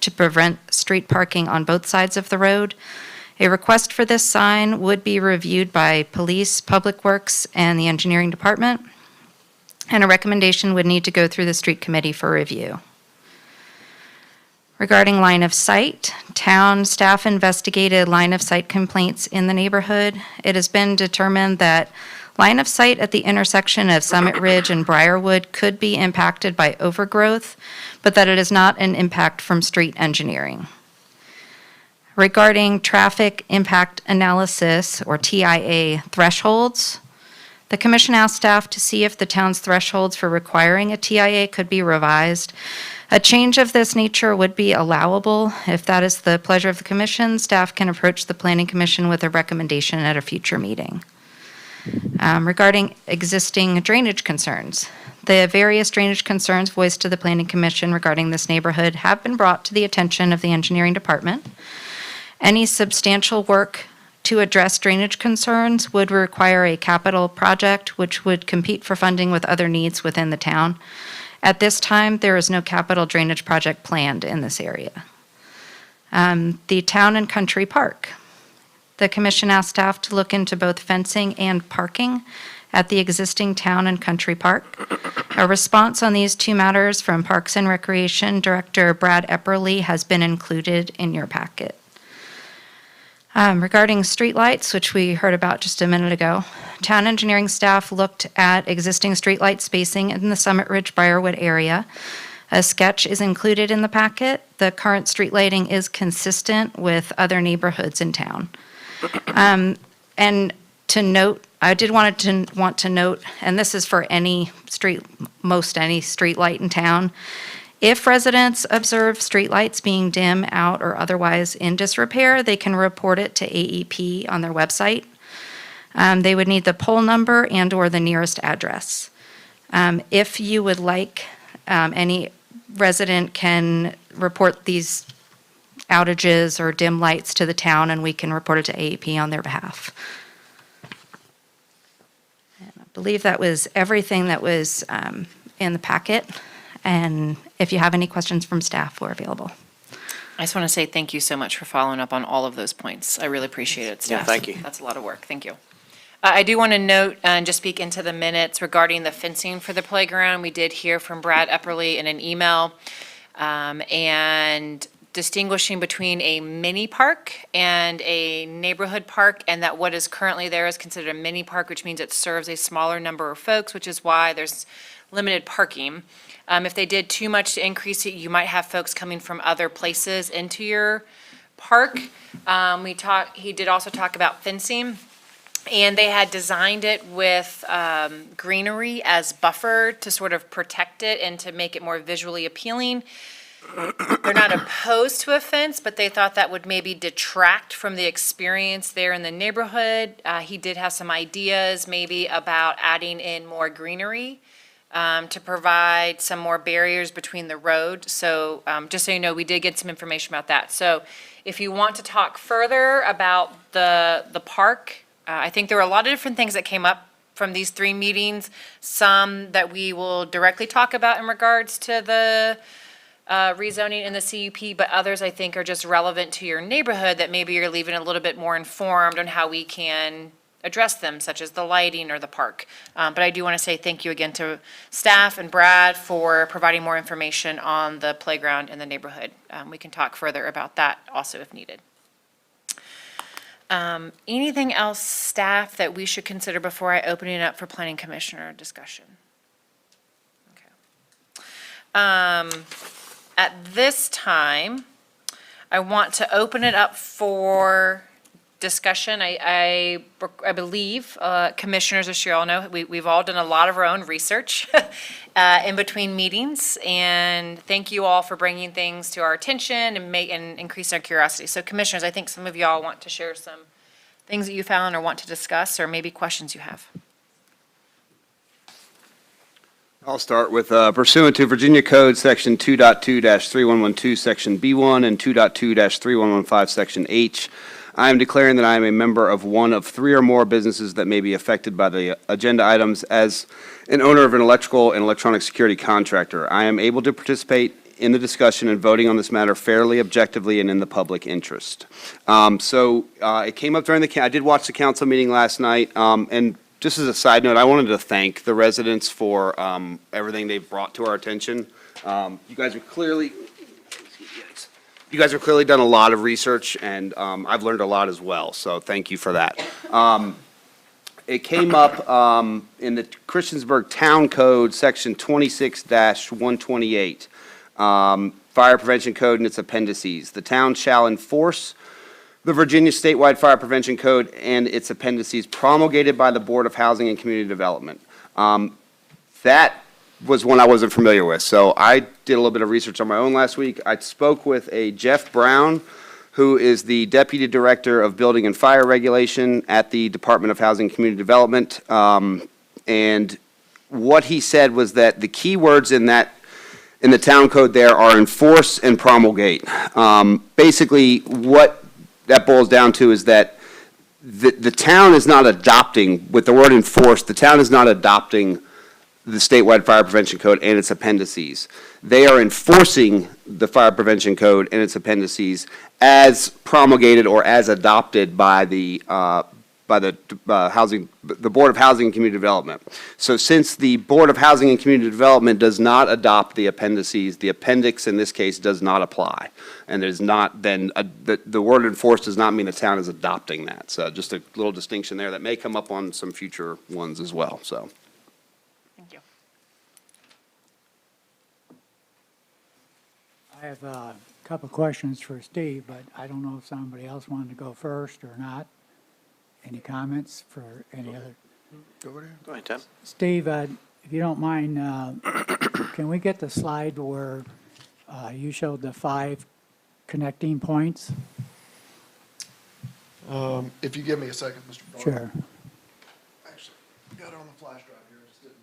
to prevent street parking on both sides of the road. A request for this sign would be reviewed by police, public works, and the engineering department, and a recommendation would need to go through the street committee for review. Regarding line of sight, town staff investigated line of sight complaints in the neighborhood. It has been determined that line of sight at the intersection of Summit Ridge and Briarwood could be impacted by overgrowth, but that it is not an impact from street engineering. Regarding traffic impact analysis, or TIA thresholds, the commission asked staff to see if the town's thresholds for requiring a TIA could be revised. A change of this nature would be allowable. If that is the pleasure of the commission, staff can approach the Planning Commission with a recommendation at a future meeting. Regarding existing drainage concerns, the various drainage concerns voiced to the Planning Commission regarding this neighborhood have been brought to the attention of the engineering department. Any substantial work to address drainage concerns would require a capital project which would compete for funding with other needs within the town. At this time, there is no capital drainage project planned in this area. The Town and Country Park. The commission asked staff to look into both fencing and parking at the existing Town and Country Park. A response on these two matters from Parks and Recreation Director Brad Epperly has been included in your packet. Regarding streetlights, which we heard about just a minute ago, town engineering staff looked at existing streetlight spacing in the Summit Ridge Briarwood area. A sketch is included in the packet. The current street lighting is consistent with other neighborhoods in town. And to note I did want to note, and this is for any street, most any street light in town. If residents observe streetlights being dim, out, or otherwise in disrepair, they can report it to AEP on their website. They would need the pole number and/or the nearest address. If you would like, any resident can report these outages or dim lights to the town, and we can report it to AEP on their behalf. And I believe that was everything that was in the packet. And if you have any questions from staff, we're available. I just want to say thank you so much for following up on all of those points. I really appreciate it, staff. thank you. That's a lot of work. Thank you. I do want to note and just speak into the minutes regarding the fencing for the playground. We did hear from Brad Epperly in an email, and distinguishing between a mini park and a neighborhood park, and that what is currently there is considered a mini park, which means it serves a smaller number of folks, which is why there's limited parking. If they did too much to increase it, you might have folks coming from other places into your park. He did also talk about fencing, and they had designed it with greenery as buffer to sort of protect it and to make it more visually appealing. They're not opposed to a fence, but they thought that would maybe detract from the experience there in the neighborhood. He did have some ideas maybe about adding in more greenery to provide some more barriers between the road. So just so you know, we did get some information about that. So if you want to talk further about the park, I think there were a lot of different things that came up from these 3 meetings, some that we will directly talk about in regards to the rezoning in the CUP, but others I think are just relevant to your neighborhood that maybe you're leaving a little bit more informed on how we can address them, such as the lighting or the park. But I do want to say thank you again to staff and Brad for providing more information on the playground in the neighborhood. We can talk further about that also if needed. Anything else, staff, that we should consider before I open it up for planning commissioner discussion? Okay. At this time, I want to open it up for discussion. I believe commissioners, as you all know, we've all done a lot of our own research in between meetings, and thank you all for bringing things to our attention and increase our curiosity. So commissioners, I think some of y'all want to share some things that you found or want to discuss, or maybe questions you have. I'll start with pursuant to Virginia Code Section 2.2-3112, Section B1, and 2.2-3115, Section H. I am declaring that I am a member of one of 3 or more businesses that may be affected by the agenda items as an owner of an electrical and electronic security contractor. I am able to participate in the discussion and voting on this matter fairly, objectively, and in the public interest. It came up during I did watch the council meeting last night, and just as a side note, I wanted to thank the residents for everything they've brought to our attention. You guys are clearly done a lot of research, and I've learned a lot as well, so thank you for that. It came up in the Christiansburg Town Code, Section 26-128, Fire Prevention Code and its appendices. The town shall enforce the Virginia Statewide Fire Prevention Code and its appendices promulgated by the Board of Housing and Community Development. That was one I wasn't familiar with, so I did a little bit of research on my own last week. I spoke with a Jeff Brown, who is the Deputy Director of Building and Fire Regulation at the Department of Housing and Community Development, and what he said was that the key words in the town code there are enforce and promulgate. Basically, what that boils down to is that the town is not adopting, with the word enforce, the town is not adopting the statewide fire prevention code and its appendices. They are enforcing the fire prevention code and its appendices as promulgated or as adopted by the Board of Housing and Community Development. So since the Board of Housing and Community Development does not adopt the appendices, the appendix in this case does not apply. And there's not then, the word enforce does not mean the town is adopting that. So just a little distinction there that may come up on some future ones as well, so. Thank you. I have a couple of questions for Steve, but I don't know if somebody else wanted to go first or not. Any comments for any other? Go ahead, Tim. Steve, if you don't mind, can we get the slide where you showed the 5 connecting points? If you give me a second, Mr. Barr. Sure. Actually, got it on the flash drive here, just didn't.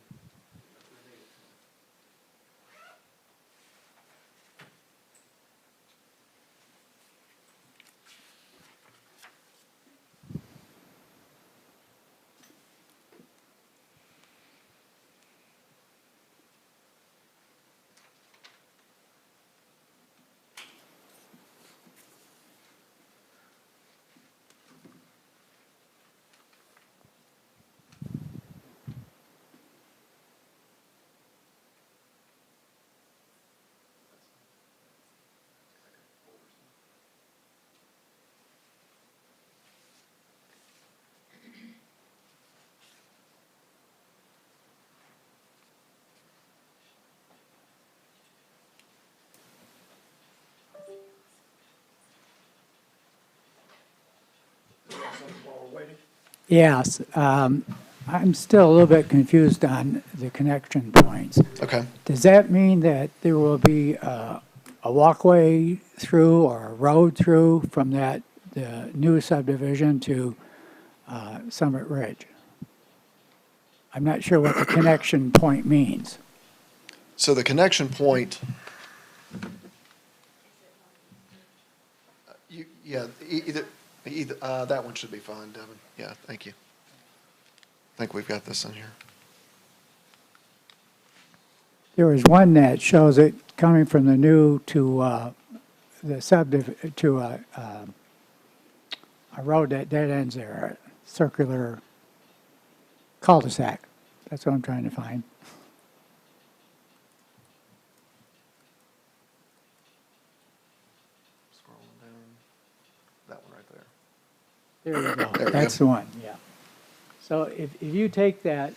While we're waiting. Yes, I'm still a little bit confused on the connection points. Okay. Does that mean that there will be a walkway through or a road through from the new subdivision to Summit Ridge? I'm not sure what the connection point means. So the connection point, yeah, either, that one should be fine, Devin. Yeah, thank you. I think we've got this in here. There was one that shows it coming from the new to the subdivision, to a road that dead ends there, a circular cul-de-sac. That's what I'm trying to find. Scrolling down, that one right there. There you go. There we That's go. the one, yeah. So if you take that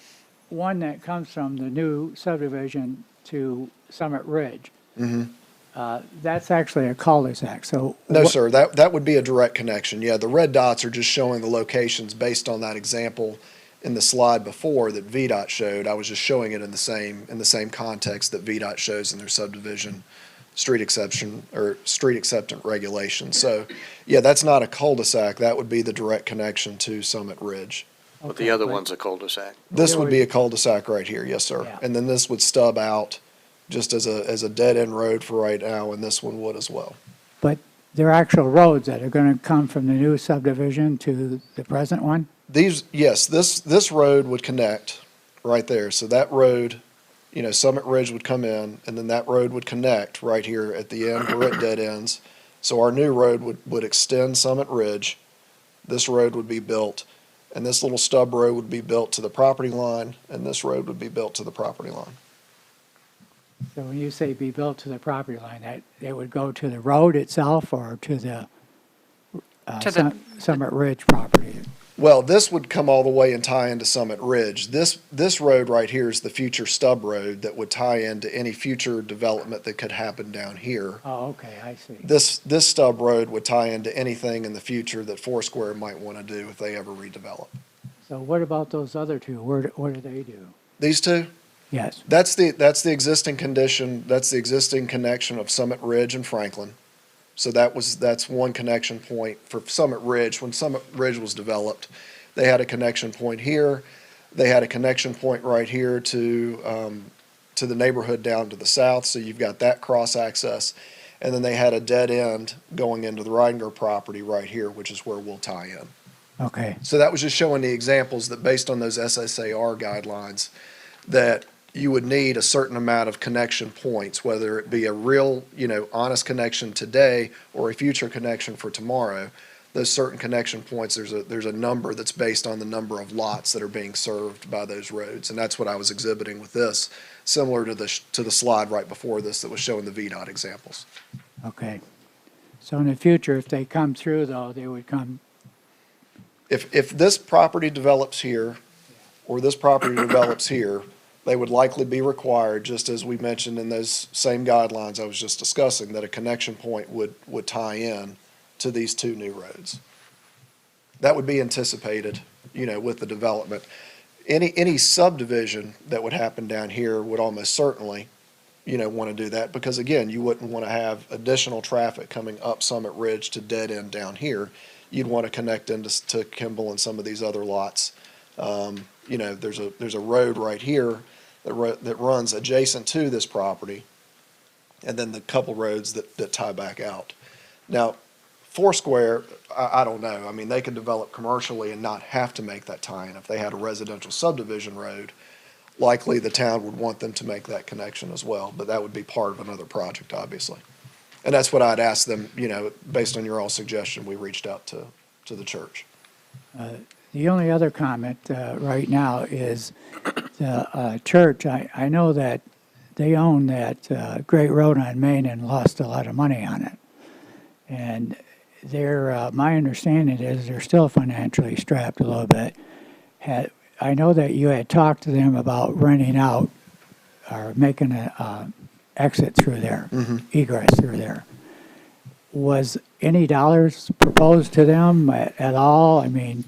one that comes from the new subdivision to Summit Ridge, that's actually a cul-de-sac, so. No, what- sir, that would be a direct connection. Yeah, the red dots are just showing the locations based on that example in the slide before that VDOT showed. I was just showing it in the same context that VDOT shows in their subdivision street exception or street acceptance regulations. So, yeah, that's not a cul-de-sac. That would be the direct connection to Summit Ridge. But the other one's a cul-de-sac. This would be a cul-de-sac right here, yes, sir. Yeah. And then this would stub out just as a dead-end road for right now, and this one would as well. But there are actual roads that are going to come from the new subdivision to the present one? Yes, this road would connect right there. So that road, Summit Ridge would come in, and then that road would connect right here at the end where it dead ends. So our new road would extend Summit Ridge. This road would be built, and this little stub road would be built to the property line, and this road would be built to the property line. So when you say be built to the property line, that it would go to the road itself or to the Summit Ridge property? Well, this would come all the way and tie into Summit Ridge. This road right here is the future stub road that would tie into any future development that could happen down here. Oh, okay, I see. This stub road would tie into anything in the future that Foursquare might want to do if they ever redevelop. So what about those other two? What do they do? These two? Yes. That's the existing condition, that's the existing connection of Summit Ridge and Franklin. So that's one connection point for Summit Ridge. When Summit Ridge was developed, they had a connection point here. They had a connection point right here to the neighborhood down to the south, so you've got that cross access. And then they had a dead end going into the Reidinger property right here, which is where we'll tie in. Okay. So that was just showing the examples that based on those SSAR guidelines, that you would need a certain amount of connection points, whether it be a real, honest connection today or a future connection for tomorrow. Those certain connection points, there's a number that's based on the number of lots that are being served by those roads. And that's what I was exhibiting with this, similar to the slide right before this that was showing the VDOT examples. Okay. So in the future, if they come through though, they would come, If this property develops here, or this property develops here, they would likely be required, just as we mentioned in those same guidelines I was just discussing, that a connection point would tie in to these two new roads. That would be anticipated, with the development. any subdivision that would happen down here would almost certainly, want to do that, because again, you wouldn't want to have additional traffic coming up Summit Ridge to dead end down here. You'd want to connect into to Kimball and some of these other lots. There's a road right here that runs adjacent to this property, and then the couple roads that tie back out. Now, Foursquare, I don't know. I mean, they could develop commercially and not have to make that tie-in. If they had a residential subdivision road, likely the town would want them to make that connection as well, but that would be part of another project, obviously. And that's what I'd ask them, based on your all suggestion, we reached out to the church. The only other comment right now is the church. I know that they own that Great Road on Main and lost a lot of money on it. And my understanding is they're still financially strapped a little bit. I know that you had talked to them about renting out or making an exit through there, egress through there. Was any dollars proposed to them at all? I mean,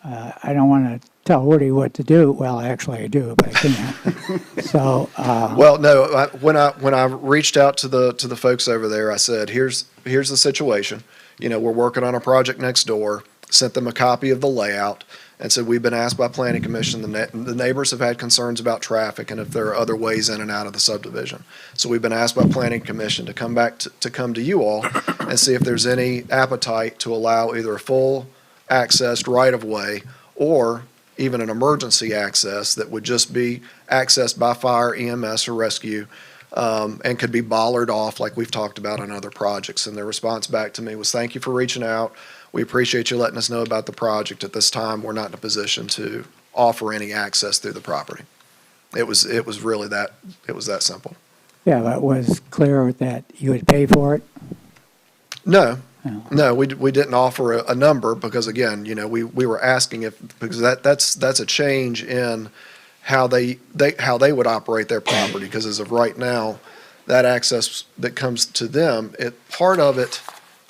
I don't want to tell Woody what to do. Well, actually I do, but I can't. So. Well, no, when I reached out to the folks over there, I said, here's the situation. We're working on a project next door, sent them a copy of the layout, and said, we've been asked by Planning Commission, the neighbors have had concerns about traffic and if there are other ways in and out of the subdivision. So we've been asked by Planning Commission to come back to come to you all and see if there's any appetite to allow either a full accessed right-of-way or even an emergency access that would just be accessed by fire, EMS, or rescue, and could be bollarded off like we've talked about on other projects. And their response back to me was, thank you for reaching out. We appreciate you letting us know about the project. At this time, we're not in a position to offer any access through the property. It was really that simple. Yeah, but it was clear that you would pay for it? No, we didn't offer a number because again, we were asking because that's a change in how they would operate their property, because as of right now, that access that comes to them, part of it,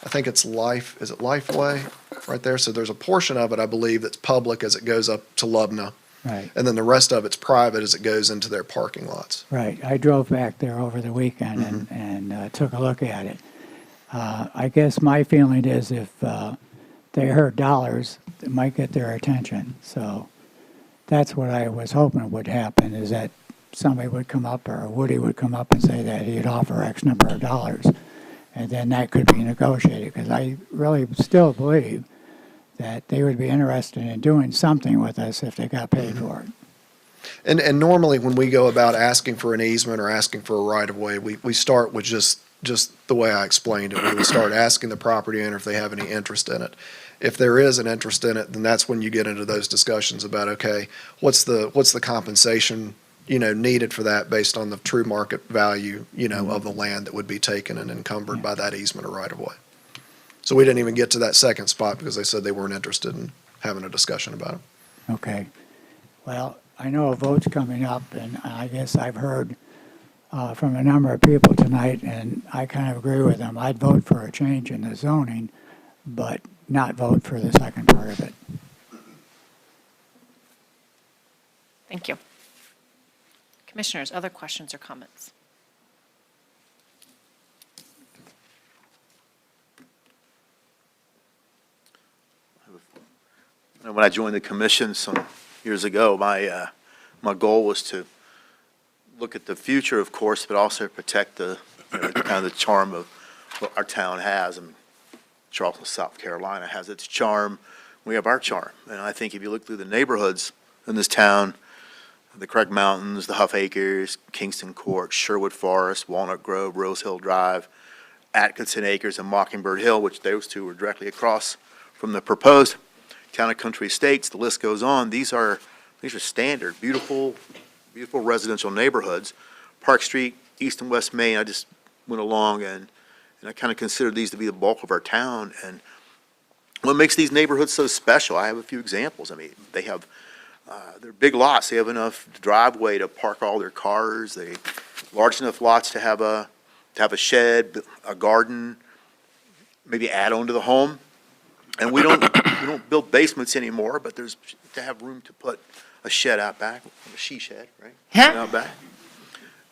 I think it's is it Lifeway right there? So there's a portion of it, I believe, that's public as it goes up to Lubna. Right. And then the rest of it's private as it goes into their parking lots. Right. I drove back there over the weekend and took a look at it. I guess my feeling is if they heard dollars, it might get their attention. So that's what I was hoping would happen, is that somebody would come up or Woody would come up and say that he'd offer X number of dollars. And then that could be negotiated, because I really still believe that they would be interested in doing something with us if they got paid for it. And normally when we go about asking for an easement or asking for a right-of-way, we start with just the way I explained it. We would start asking the property owner if they have any interest in it. If there is an interest in it, then that's when you get into those discussions about, okay, what's the compensation needed for that based on the true market value, of the land that would be taken and encumbered by that easement or right-of-way. So we didn't even get to that second spot because they said they weren't interested in having a discussion about it. Okay. Well, I know a vote's coming up, and I guess I've heard from a number of people tonight, and I kind of agree with them. I'd vote for a change in the zoning, but not vote for the second part of it. Thank you. Commissioners, other questions or comments? When I joined the commission some years ago, my goal was to look at the future, of course, but also protect the kind of the charm of what our town has. I mean, Charleston, South Carolina has its charm. We have our charm. And I think if you look through the neighborhoods in this town, the Craig Mountains, the Huff Acres, Kingston Court, Sherwood Forest, Walnut Grove, Rose Hill Drive, Atkinson Acres, and Mockingbird Hill, which those two were directly across from the proposed Town and Country Estates. The list goes on. These are standard, beautiful residential neighborhoods. Park Street, East and West Main, I just went along and I kind of consider these to be the bulk of our town. And what makes these neighborhoods so special, I have a few examples. I mean, they have they're big lots. They have enough driveway to park all their cars. They large enough lots to have a shed, a garden, maybe add on to the home. And we don't we don't build basements anymore, but there's, to have room to put a shed out back, a she shed, right? Out back.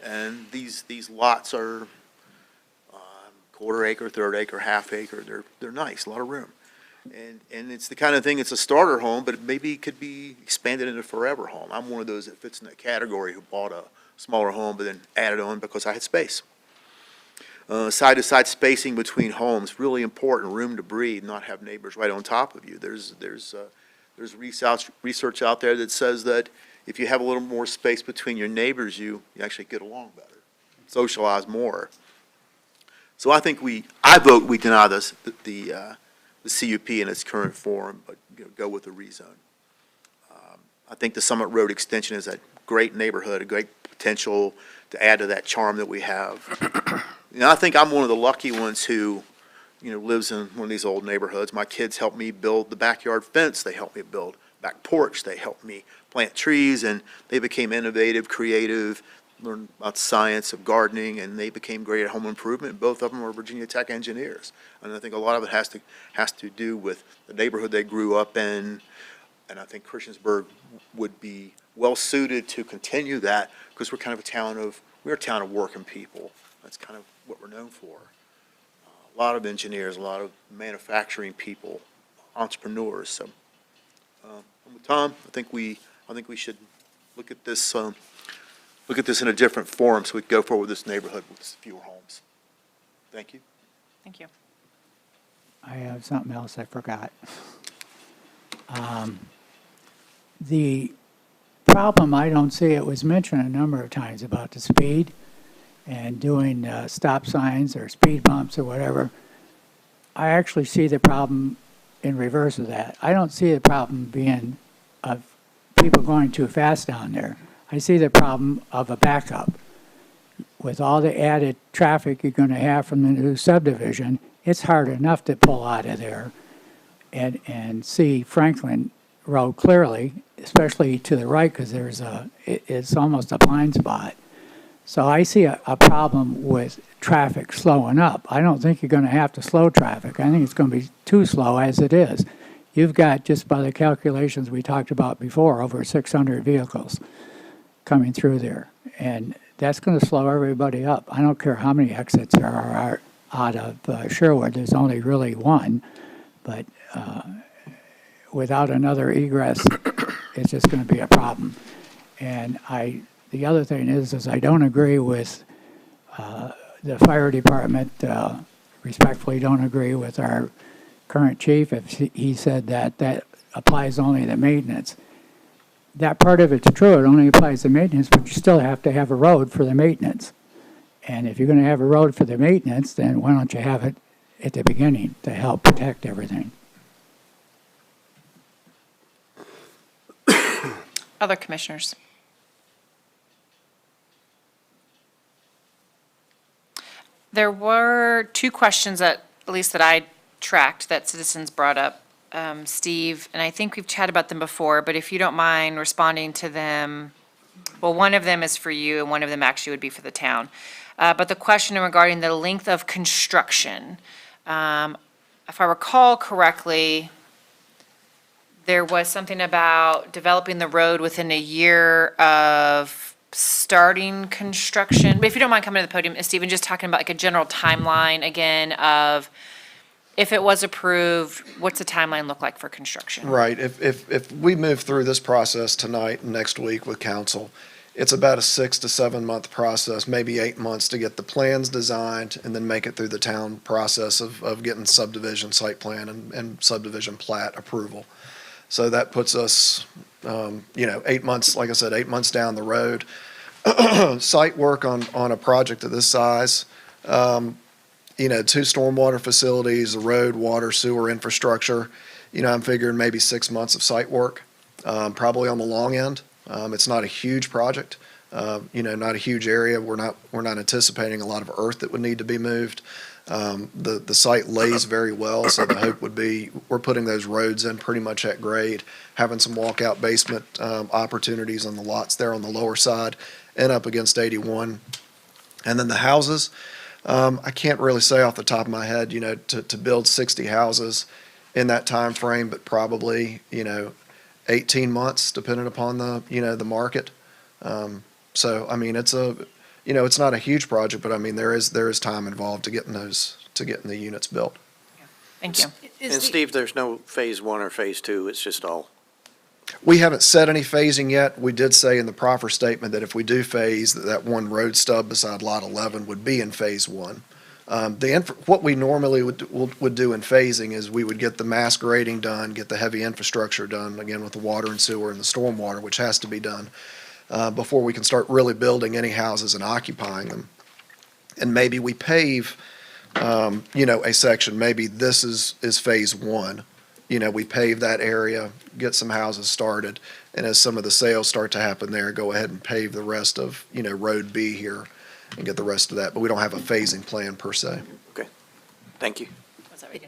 And these lots are quarter acre, third acre, half acre. They're nice, a lot of room. And it's the kind of thing, it's a starter home, but it maybe could be expanded into a forever home. I'm one of those that fits in that category who bought a smaller home but then added on because I had space. Side-to-side spacing between homes, really important, room to breathe, not have neighbors right on top of you. There's research out there that says that if you have a little more space between your neighbors, you actually get along better, socialize more. So I vote we deny this, the CUP in its current form, but go with the rezone. I think the Summit Road extension is a great neighborhood, a great potential to add to that charm that we have. I think I'm one of the lucky ones who, lives in one of these old neighborhoods. My kids helped me build the backyard fence. They helped me build back porch. They helped me plant trees, and they became innovative, creative, learned about the science of gardening, and they became great at home improvement. Both of them are Virginia Tech engineers. And I think a lot of it has to do with the neighborhood they grew up in. And I think Christiansburg would be well-suited to continue that because we're a town of working people. That's kind of what we're known for. A lot of engineers, a lot of manufacturing people, entrepreneurs. So, with Tom, I think we should look at this in a different form so we can go forward with this neighborhood with fewer homes. Thank you. Thank you. I have something else I forgot. The problem, I don't see, it was mentioned a number of times about the speed and doing stop signs or speed bumps or whatever. I actually see the problem in reverse of that. I don't see the problem being of people going too fast down there. I see the problem of a backup. With all the added traffic you're going to have from the new subdivision, it's hard enough to pull out of there and see Franklin Road clearly, especially to the right, because it's almost a blind spot. So I see a problem with traffic slowing up. I don't think you're going to have to slow traffic. I think it's going to be too slow as it is. You've got, just by the calculations we talked about before, over 600 vehicles coming through there. And that's going to slow everybody up. I don't care how many exits there are out of Sherwood. There's only really one. But without another egress, it's just going to be a problem. And the other thing is I don't agree with the fire department, respectfully don't agree with our current chief if he said that applies only to maintenance. That part of it's true, it only applies to maintenance, but you still have to have a road for the maintenance. And if you're going to have a road for the maintenance, then why don't you have it at the beginning to help protect everything? Other commissioners? There were two questions at least that I tracked that citizens brought up, Steve, and I think we've chatted about them before, but if you don't mind responding to them, well, one of them is for you and one of them actually would be for the town. But the question regarding the length of construction, if I recall correctly, there was something about developing the road within a year of starting construction. But if you don't mind coming to the podium, Stephen, just talking about like a general timeline again of if it was approved, what's the timeline look like for construction? Right. If we move through this process tonight and next week with council, it's about a 6 to 7 month process, maybe 8 months to get the plans designed and then make it through the town process of getting subdivision site plan and subdivision plat approval. So that puts us, 8 months, like I said, 8 months down the road. Site work on a project of this size, 2 stormwater facilities, a road, water, sewer infrastructure, I'm figuring maybe 6 months of site work, probably on the long end. It's not a huge project, not a huge area. We're not anticipating a lot of earth that would need to be moved. The site lays very well, so the hope would be we're putting those roads in pretty much at grade, having some walkout basement opportunities on the lots there on the lower side and up against 81. And then the houses, I can't really say off the top of my head, to build 60 houses in that time frame, but probably, 18 months, depending upon the, the market. So, I mean, it's it's not a huge project, but I mean, there is time involved to getting the units built. Thank you. And Steve, there's no phase one or phase two, it's just all. We haven't set any phasing yet. We did say in the proffer statement that if we do phase, that one road stub beside Lot 11 would be in phase one. What we normally would do in phasing is we would get the mass grading done, get the heavy infrastructure done, again with the water and sewer and the stormwater, which has to be done, before we can start really building any houses and occupying them. And maybe we pave, a section, maybe this is phase one. We pave that area, get some houses started, and as some of the sales start to happen there, go ahead and pave the rest of, Road B here and get the rest of that, but we don't have a phasing plan per se. Okay, thank you.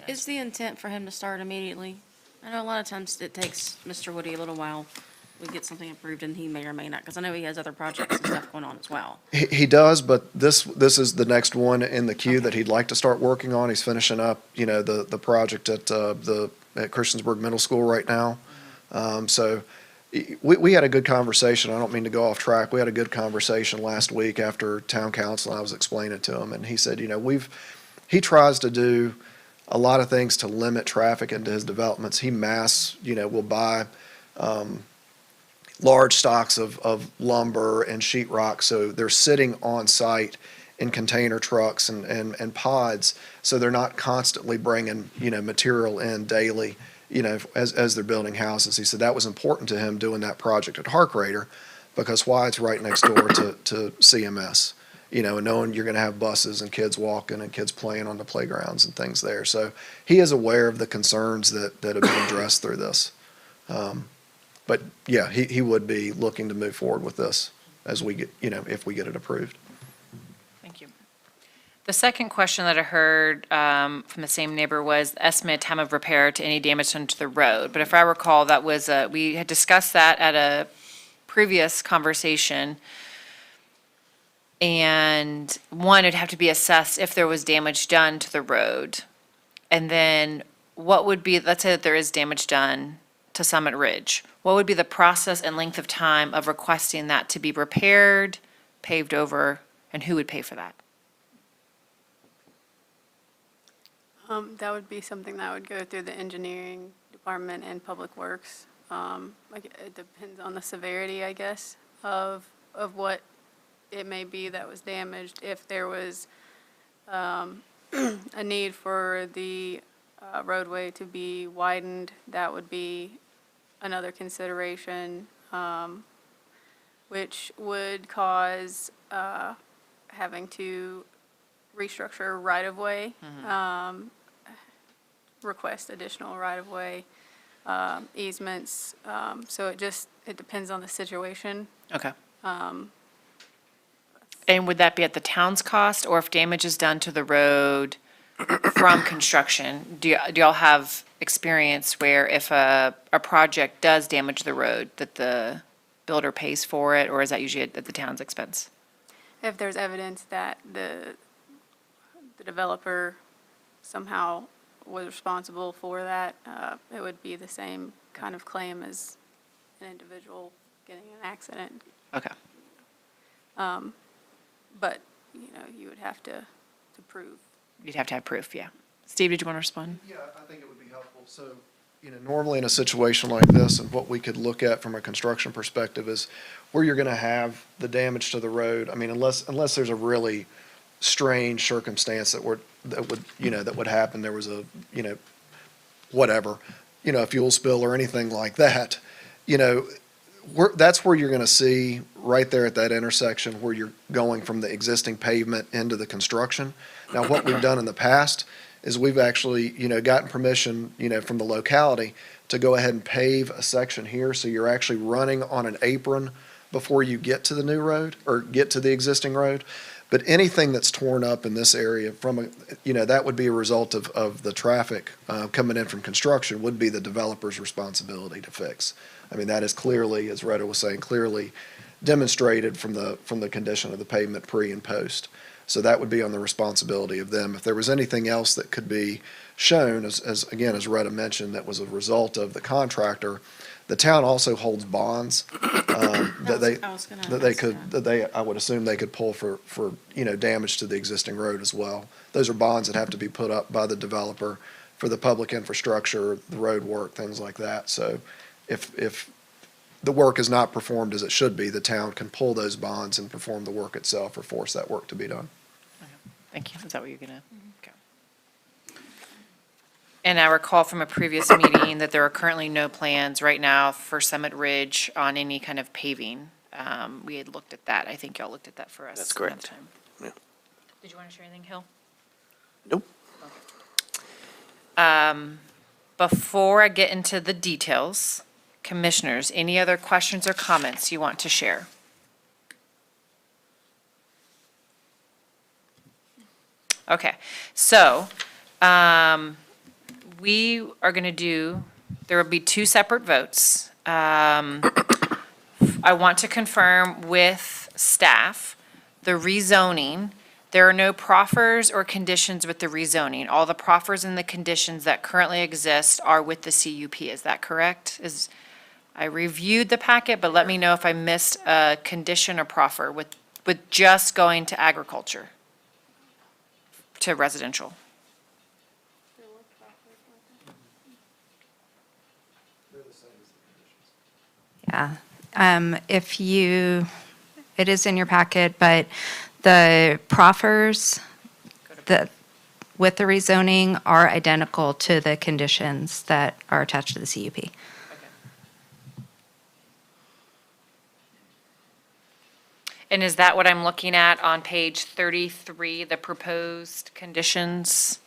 Is the intent for him to start immediately? I know a lot of times it takes Mr. Woody a little while. We get something approved and he may or may not, because I know he has other projects and stuff going on as well. He does, but this is the next one in the queue that he'd like to start working on. He's finishing up, the project at Christiansburg Middle School right now. So we had a good conversation. I don't mean to go off track. We had a good conversation last week after town council. I was explaining it to him, and he said, he tries to do a lot of things to limit traffic into his developments. He will buy large stocks of lumber and sheetrock, so they're sitting on site in container trucks and pods, so they're not constantly bringing, material in daily, as they're building houses. He said that was important to him doing that project at Harkrader, because why, it's right next door to CMS, and knowing you're going to have buses and kids walking and kids playing on the playgrounds and things there. So he is aware of the concerns that have been addressed through this. But yeah, he would be looking to move forward with this as we get, if we get it approved. Thank you. The second question that I heard from the same neighbor was the estimated time of repair to any damage done to the road. But if I recall, that was, we had discussed that at a previous conversation. And one, it'd have to be assessed if there was damage done to the road. And then what would be, let's say that there is damage done to Summit Ridge. What would be the process and length of time of requesting that to be repaired, paved over, and who would pay for that? That would be something that would go through the engineering department and public works. It depends on the severity, I guess, of what it may be that was damaged. If there was a need for the roadway to be widened, that would be another consideration, which would cause having to restructure right-of-way, request additional right-of-way easements. So it depends on the situation. Okay. And would that be at the town's cost, or if damage is done to the road from construction? Do y'all have experience where if a project does damage the road, that the builder pays for it, or is that usually at the town's expense? If there's evidence that the developer somehow was responsible for that, it would be the same kind of claim as an individual getting in an accident. Okay. But, you would have to prove. You'd have to have proof, yeah. Steve, did you want to respond? Yeah, I think it would be helpful. So, normally in a situation like this, and what we could look at from a construction perspective is where you're going to have the damage to the road. I mean, unless there's a really strange circumstance that would happen, there was a, a fuel spill or anything like that, that's where you're going to see right there at that intersection where you're going from the existing pavement into the construction. Now, what we've done in the past is we've actually, gotten permission, from the locality to go ahead and pave a section here. So you're actually running on an apron before you get to the new road or get to the existing road. But anything that's torn up in this area that would be a result of the traffic coming in from construction would be the developer's responsibility to fix. I mean, that is clearly, as Retta was saying, clearly demonstrated from the condition of the pavement pre and post. So that would be on the responsibility of them. If there was anything else that could be shown, again, as Retta mentioned, that was a result of the contractor, the town also holds bonds I would assume they could pull for, damage to the existing road as well. Those are bonds that have to be put up by the developer for the public infrastructure, the road work, things like that. So if the work is not performed as it should be, the town can pull those bonds and perform the work itself or force that work to be done. Thank you. Is that what you're gonna? Okay. And I recall from a previous meeting that there are currently no plans right now for Summit Ridge on any kind of paving. We had looked at that. I think y'all looked at that for us. That's another correct. time. Yeah. Did you want to share anything, Hill? Nope. Before I get into the details, commissioners, any other questions or comments you want to share? Okay, so, we are going to do, there will be two separate votes. I want to confirm with staff, the rezoning, there are no proffers or conditions with the rezoning. All the proffers and the conditions that currently exist are with the CUP. Is that correct? I reviewed the packet, but let me know if I missed a condition or proffer with just going to agriculture, to residential. Yeah. It is in your packet, but the proffers with the rezoning are identical to the conditions that are attached to the CUP. And is that what I'm looking at on page 33, the proposed conditions?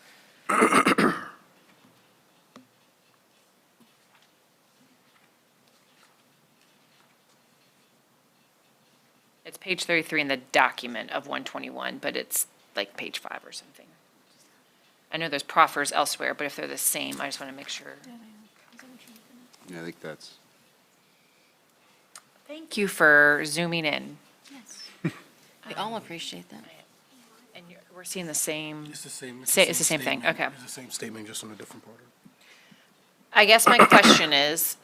It's page 33 in the document of 121, but it's like page 5 or something. I know there's proffers elsewhere, but if they're the same, I just want to make sure. Yeah, I think that's. Thank you for zooming in. We all appreciate that. And we're seeing the same. It's the same. It's the same thing, okay. It's the same statement, just on a different part. I guess my question is,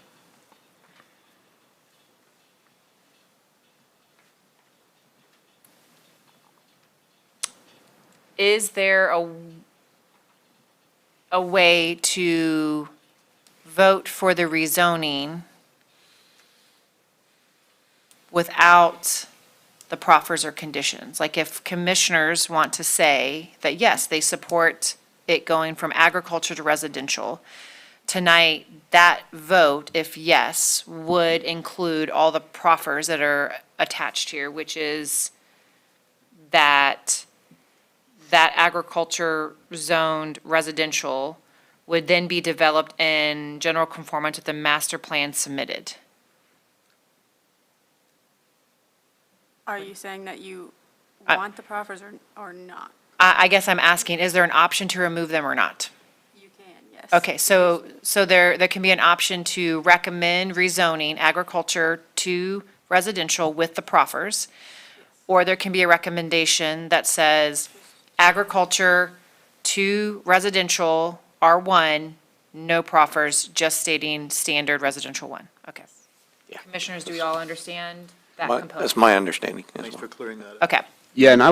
is there a way to vote for the rezoning without the proffers or conditions? Like if commissioners want to say that, yes, they support it going from agriculture to residential, tonight, that vote, if yes, would include all the proffers that are attached here, which is that agriculture zoned residential would then be developed in general conformance with the master plan submitted. Are you saying that you I- want the proffers or not? I guess I'm asking, is there an option to remove them or not? You can, yes. Okay, so there can be an option to recommend rezoning agriculture to residential with the proffers, or there can be a recommendation that says agriculture to residential R1, no proffers, just stating standard residential 1. Okay. Yeah. Commissioners, do we all understand that That's component? my understanding as Thanks well. for clearing that up. Okay. Yeah, and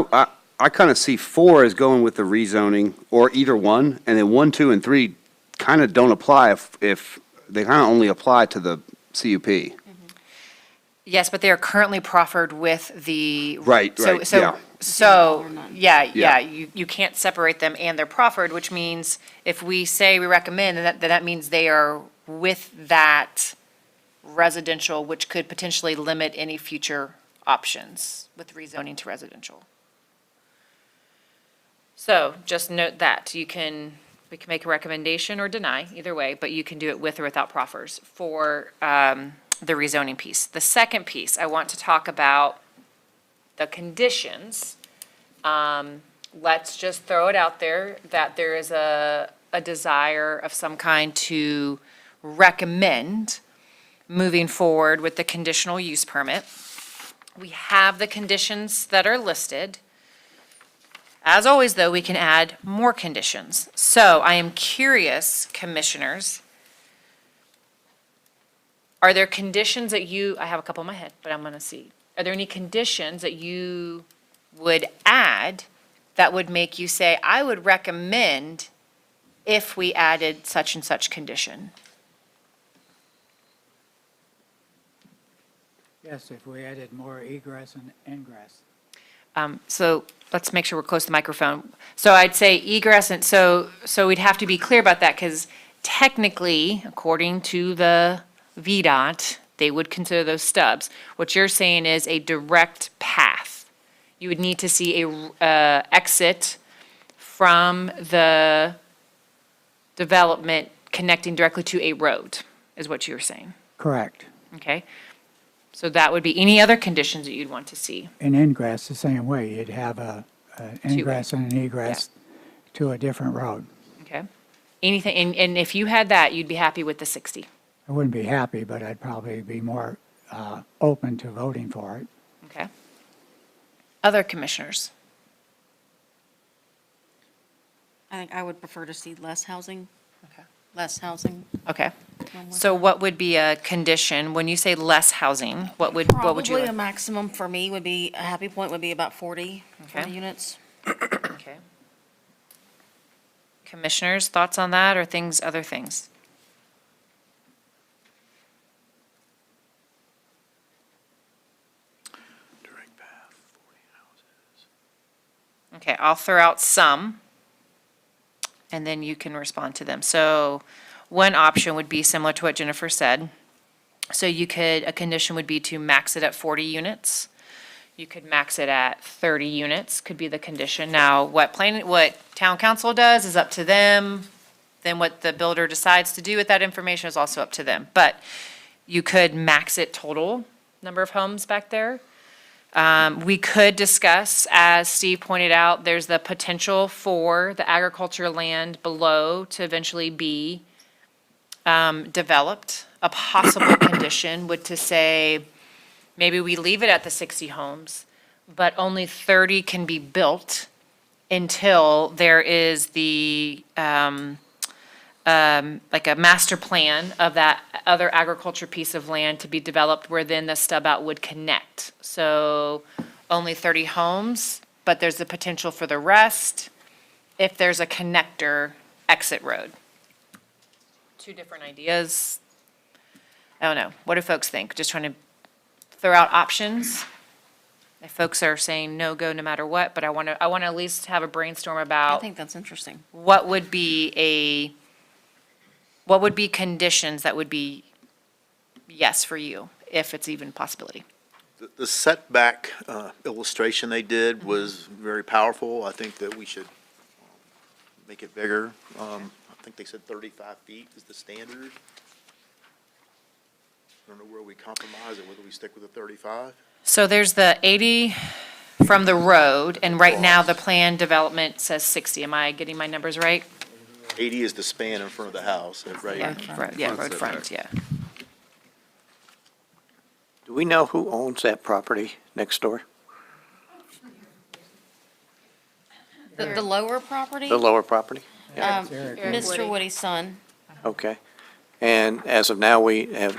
I kind of see 4 as going with the rezoning, or either one, and then 1, 2, and 3 kind of don't apply if they kind of only apply to the CUP. Yes, but they are currently proffered with the. Right, so- right, So, yeah. so, yeah, Yeah. you can't separate them and they're proffered, which means if we say we recommend, then that means they are with that residential, which could potentially limit any future options with rezoning to residential. So just note that, we can make a recommendation or deny, either way, but you can do it with or without proffers for the rezoning piece. The second piece, I want to talk about the conditions. Let's just throw it out there that there is a desire of some kind to recommend moving forward with the conditional use permit. We have the conditions that are listed. As always, though, we can add more conditions. So I am curious, commissioners, are there conditions that you, I have a couple in my head, but I'm going to see. Are there any conditions that you would add that would make you say, I would recommend if we added such and such condition? Yes, if we added more egress and ingress. So let's make sure we're close to the microphone. So I'd say egress, and so we'd have to be clear about that, because technically, according to the VDOT, they would consider those stubs. What you're saying is a direct path. You would need to see a exit from the development connecting directly to a road, is what you're saying, Correct. okay? So that would be any other conditions that you'd want to see. And ingress the same way. You'd have an ingress and an egress to a different road. Okay. Anything, and if you had that, you'd be happy with the 60. I wouldn't be happy, but I'd probably be more open to voting for it. Okay. Other commissioners? I think I would prefer to see less housing. Okay. Less housing. Okay. So what would be a condition, when you say less housing, what would you? Probably a like? maximum for me would be, a happy point would be about 40 Okay. units. Okay. Commissioners, thoughts on that, or other things? Direct path, 40 houses. Okay, I'll throw out some, and then you can respond to them. So one option would be similar to what Jennifer said. So a condition would be to max it at 40 units. You could max it at 30 units, could be the condition. Now, what town council does is up to them. Then what the builder decides to do with that information is also up to them. But you could max it total number of homes back there. We could discuss, as Steve pointed out, there's the potential for the agricultural land below to eventually be developed. A possible condition would to say, maybe we leave it at the 60 homes, but only 30 can be built until there is the, like a master plan of that other agriculture piece of land to be developed where then the stub out would connect. So only 30 homes, but there's the potential for the rest if there's a connector exit road. Two different ideas. I don't know. What do folks think? Just trying to throw out options. If folks are saying no go no matter what, but I want to at least have a brainstorm I about think that's interesting. what would be conditions that would be yes for you, if it's even a possibility. The setback illustration they did was very powerful. I think that we should make it bigger. I think they said 35 feet is the standard. I don't know where we compromise or whether we stick with the 35. So there's the 80 from the road, and right now the plan development says 60. Am I getting my numbers right? 80 is the span in front of the house, right? Road front, yeah. Do we know who owns that property next door? The lower property? The lower property? Mr. Woody's son. Okay. And as of now,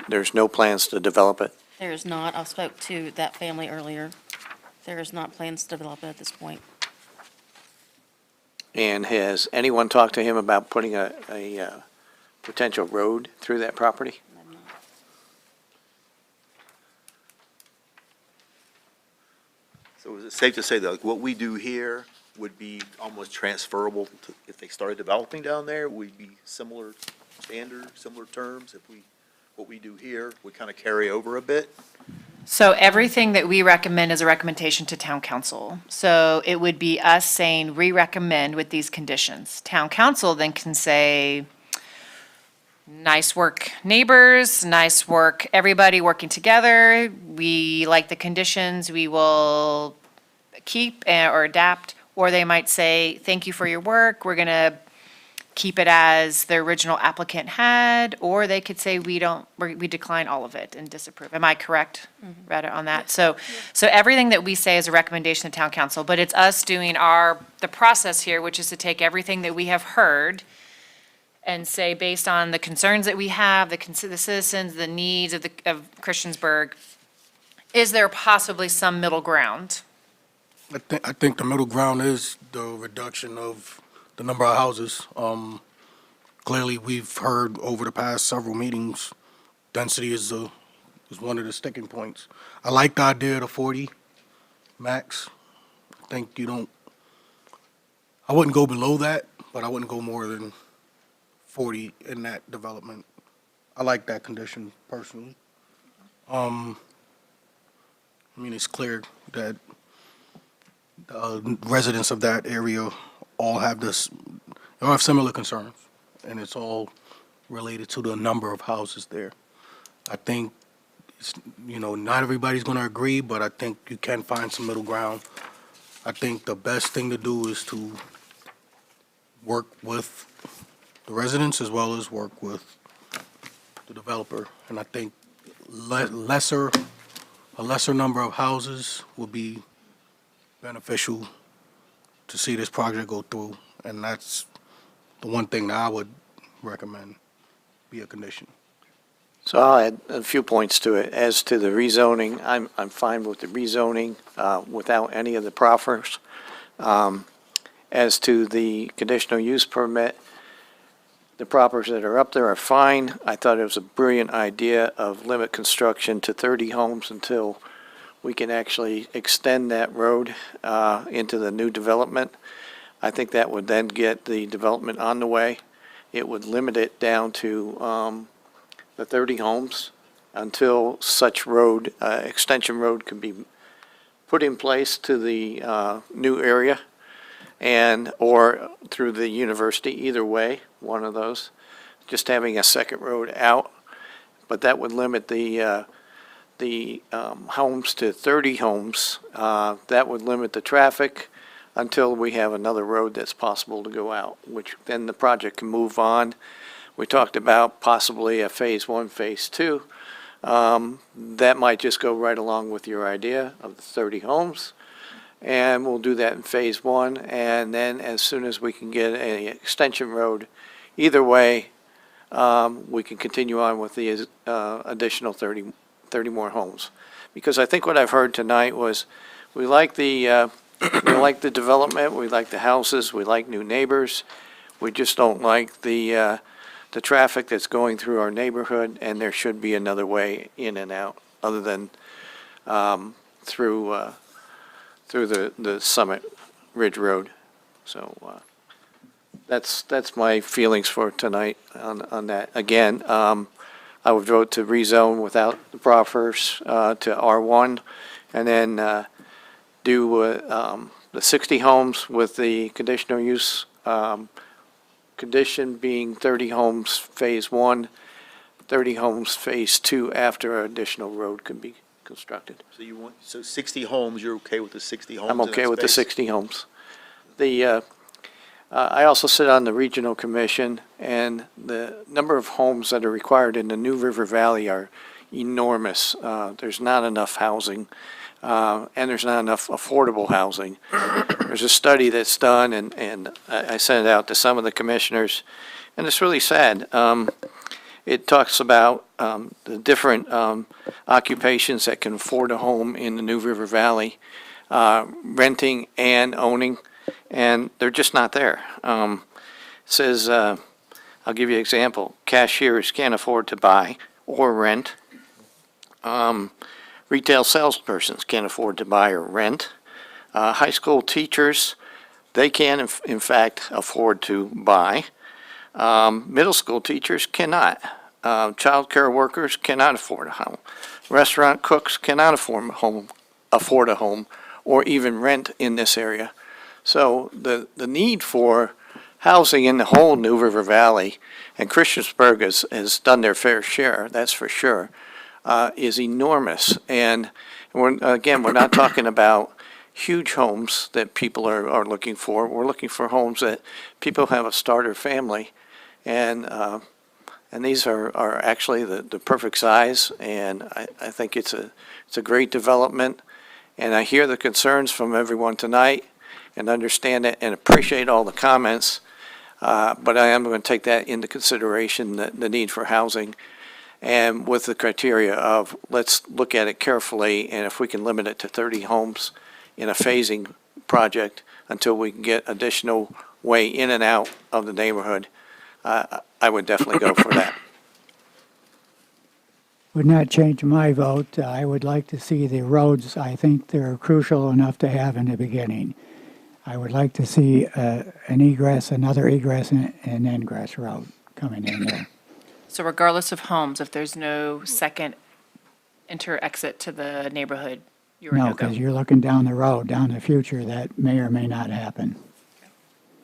there's no plans to develop it? There is not. I spoke to that family earlier. There is not plans to develop it at this point. And has anyone talked to him about putting a potential road through that property? So is it safe to say that like, what we do here would be almost transferable to, if they started developing down there, would be similar standard, similar terms? What we do here would kind of carry over a bit? So everything that we recommend is a recommendation to town council. So it would be us saying, re-recommend with these conditions. Town council then can say, nice work neighbors, nice work everybody working together. We like the conditions, we will keep or adapt. Or they might say, thank you for your work, we're gonna keep it as the original applicant had, or they could say we decline all of it and disapprove. Am I correct, Retta, on that? So everything that we say is a recommendation to town council, but it's us doing the process here, which is to take everything that we have heard and say, based on the concerns that we have, the citizens, the needs of Christiansburg, is there possibly some middle ground? I think the middle ground is the reduction of the number of houses. Clearly, we've heard over the past several meetings, density is one of the sticking points. I like the idea of the 40 max. I think I wouldn't go below that, but I wouldn't go more than 40 in that development. I like that condition personally. It's clear that residents of that area all have similar concerns, and it's all related to the number of houses there. I think, not everybody's going to agree, but I think you can find some middle ground. I think the best thing to do is to work with the residents as well as work with the developer, and I think a lesser number of houses will be beneficial to see this project go through, and that's the one thing that I would recommend be a condition. So I'll add a few points to it. As to the rezoning, I'm fine with the rezoning without any of the proffers. As to the conditional use permit, the proffers that are up there are fine. I thought it was a brilliant idea of limit construction to 30 homes until we can actually extend that road into the new development. I think that would then get the development on the way. It would limit it down to the 30 homes until such road, extension road can be put in place to the new area or through the university, either way, one of those, just having a second road out. But that would limit the homes to 30 homes. That would limit the traffic until we have another road that's possible to go out, which then the project can move on. We talked about possibly a phase 1, phase 2. That might just go right along with your idea of the 30 homes. And we'll do that in phase 1. And then as soon as we can get an extension road, either way, we can continue on with the additional 30 more homes. Because I think what I've heard tonight was we like the development, we like the houses, we like new neighbors. We just don't like the traffic that's going through our neighborhood, and there should be another way in and out other than through the Summit Ridge Road. So that's my feelings for tonight on that. Again, I would vote to rezone without the proffers to R1, and then do the 60 homes with the conditional use condition being 30 homes phase 1, 30 homes phase 2 after an additional road can be constructed. So 60 homes, you're okay with the 60 homes? I'm in that okay with the space? 60 homes. I also sit on the regional commission, and the number of homes that are required in the New River Valley are enormous. There's not enough housing, and there's not enough affordable housing. There's a study that's done, and I sent it out to some of the commissioners, and it's really sad. It talks about the different occupations that can afford a home in the New River Valley, renting and owning, and they're just not there. It says, I'll give you an example. Cashiers can't afford to buy or rent. Retail salespersons can't afford to buy or rent. High school teachers, they can, in fact, afford to buy. Middle school teachers cannot. Child care workers cannot afford a home. Restaurant cooks cannot afford a home, or even rent in this area. So the need for housing in the whole New River Valley, and Christiansburg has done their fair share, that's for sure, is enormous. And we're not talking about huge homes that people are looking for. We're looking for homes that people have a starter family, and these are actually the perfect size, and I think it's a great development. And I hear the concerns from everyone tonight and understand it and appreciate all the comments, but I am going to take that into consideration, the need for housing, and with the criteria of, let's look at it carefully, and if we can limit it to 30 homes in a phasing project until we can get additional way in and out of the neighborhood, I would definitely go for that. Would not change my vote. I would like to see the roads. I think they're crucial enough to have in the beginning. I would like to see an egress, another egress and ingress road coming in there. So regardless of homes, if there's no second enter-exit to the neighborhood, you're a No, no-go? because you're looking down the road, down the future, that may or may not happen.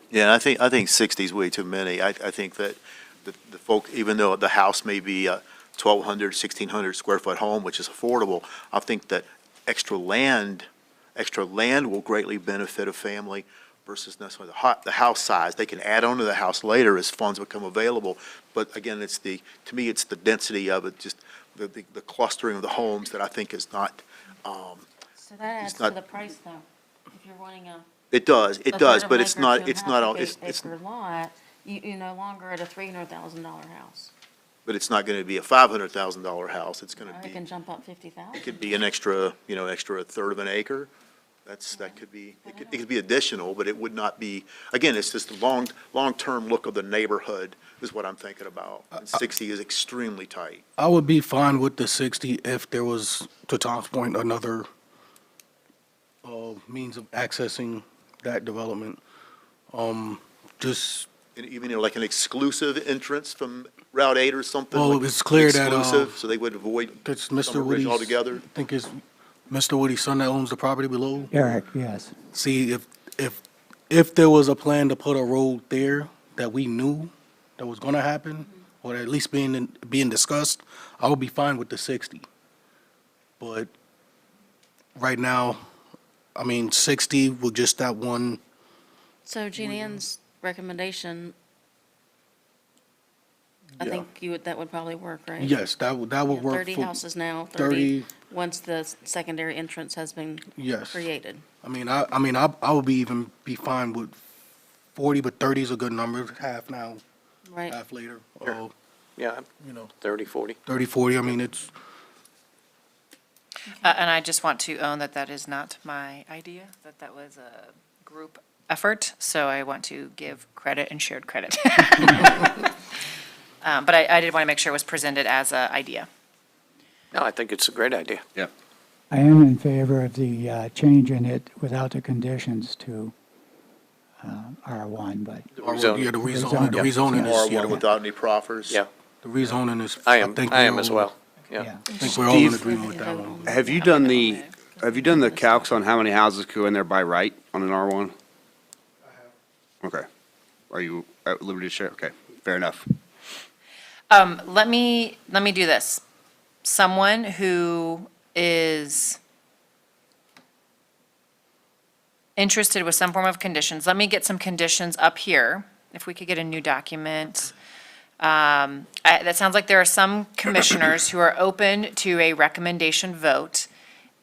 Yeah, and I think 60 is way too many. I think that the folk, even though the house may be a 1,200, 1,600 square foot home, which is affordable, I think that extra land will greatly benefit a family versus necessarily the house size. They can add on to the house later as funds become available. But again, to me, it's the density of it, just the clustering of the homes that I think is not, So that adds not- to the price though. If you're wanting a it does, a third of but an it's acre not, to a it's not, all. half it's, acre lot, you're no longer at a $300,000 house. but it's not going to be a $500,000 house. It's going to It be, can jump up 50,000. it could be an extra, extra a third of an acre. That could be, it could be additional, but it would not be, again, it's just the long-term look of the neighborhood is what I'm thinking about. And 60 is extremely tight. I would be fine with the 60 if there was, to Tom's point, another means of accessing that development. Just, And even like an exclusive entrance from Route 8 or something? Well, like it's clear that, exclusive, so they would avoid it's Mr. Summit Ridge Woody's, altogether? I think it's Mr. Woody's son that owns the property below. Eric, yes. See, if there was a plan to put a road there that we knew that was gonna happen, or at least being discussed, I would be fine with the 60. But right now, 60 with just that one, So Jean Ann's recommendation, I Yeah. think that would probably work, right? yes, that would You have work. 30 for- houses now, 30. 30, once the secondary entrance has been Yes. created. I would be fine with 40, but 30 is a good number, half now, Right. half later. Sure. Yeah, 30, 40. 30, 40, it's, And I just want to own that is not my idea, that was a group effort, so I want to give credit and shared credit. But I did want to make sure it was presented as an idea. No, I think it's a great idea. Yeah. I am in favor of the change in it without the conditions to R1, but yeah, the rezoning is, R1 without any proffers? Yeah, the rezoning is. I am think I we am as all- well. yeah. I think we're all in Steve, agreement with that one. Have you done the calcs on how many houses go in there by right on an R1? I have. Okay. Are you at liberty to share? Okay, fair enough. Let me do this. Someone who is interested with some form of conditions, let me get some conditions up here. If we could get a new document. That sounds like there are some commissioners who are open to a recommendation vote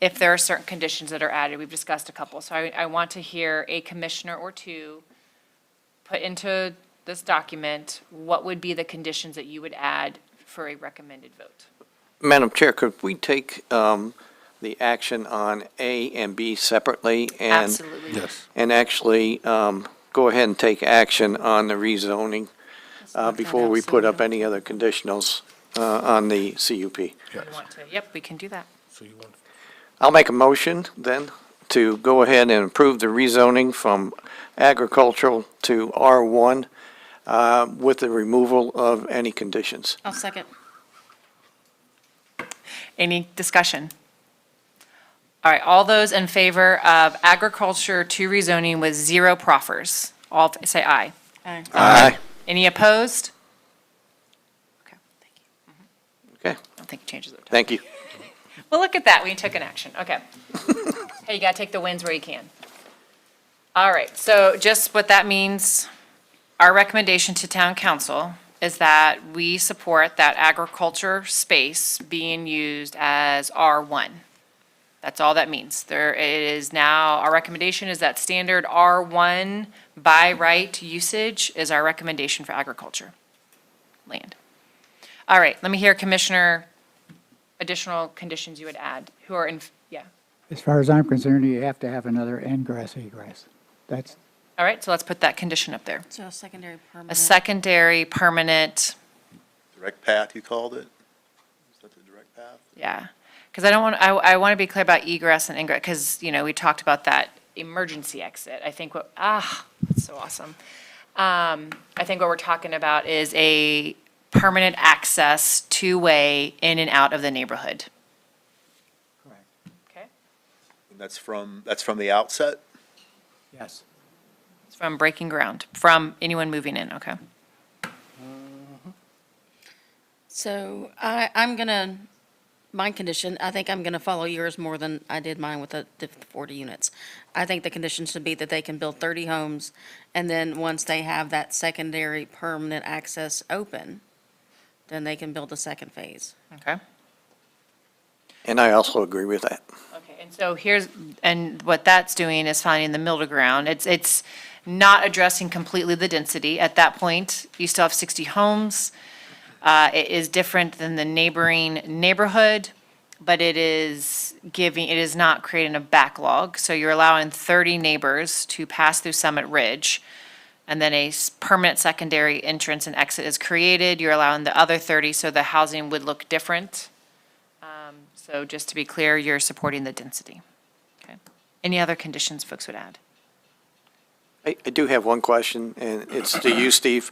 if there are certain conditions that are added. We've discussed a couple. So I want to hear a commissioner or two put into this document, what would be the conditions that you would add for a recommended vote? Madam Chair, could we take the action on A and B separately? Absolutely. Yes. And actually go ahead and take action on the rezoning before we put up any other conditionals on the CUP. You want to, yep, we can do that. So you want, I'll make a motion then to go ahead and approve the rezoning from agricultural to R1 with the removal of any conditions. I'll second. Any discussion? All right, all those in favor of agriculture to rezoning with 0 proffers, all say aye. Aye. Aye. Any opposed? Okay, thank you. Okay, I don't think it changes over time. thank you. Well, look at that, we took an action, okay. Hey, you gotta take the wins where you can. All right, so just what that means, our recommendation to town council is that we support that agriculture space being used as R1. That's all that means. There it is now, our recommendation is that standard R1 by right usage is our recommendation for agriculture land. All right, let me hear Commissioner, additional conditions you would add, who are in, yeah. As far as I'm concerned, you have to have another ingress egress. That's, All right, so let's put that condition up there. So a secondary A permanent. secondary permanent, Direct path, you called it? Is that the direct path? yeah. Because I don't want, I want to be clear about egress and ingress, because, you know, we talked about that emergency exit. I think what, that's so awesome. I think what we're talking about is a permanent access two-way in and out of the neighborhood. correct. Okay. And that's from the outset? Yes. It's from breaking ground, from anyone moving in, okay? So I'm gonna, my condition, I think I'm gonna follow yours more than I did mine with the 40 units. I think the condition should be that they can build 30 homes, and then once they have that secondary permanent access open, then they can build a second phase. Okay. And I also agree with that. Okay, and so here's, and what that's doing is finding the middle ground. It's not addressing completely the density. At that point, you still have 60 homes. It is different than the neighboring neighborhood, but it is giving, it is not creating a backlog. So you're allowing 30 neighbors to pass through Summit Ridge, and then a permanent secondary entrance and exit is created. You're allowing the other 30, so the housing would look different. So just to be clear, you're supporting the density. Okay. Any other conditions folks would add? I do have one question, and it's to you, Steve.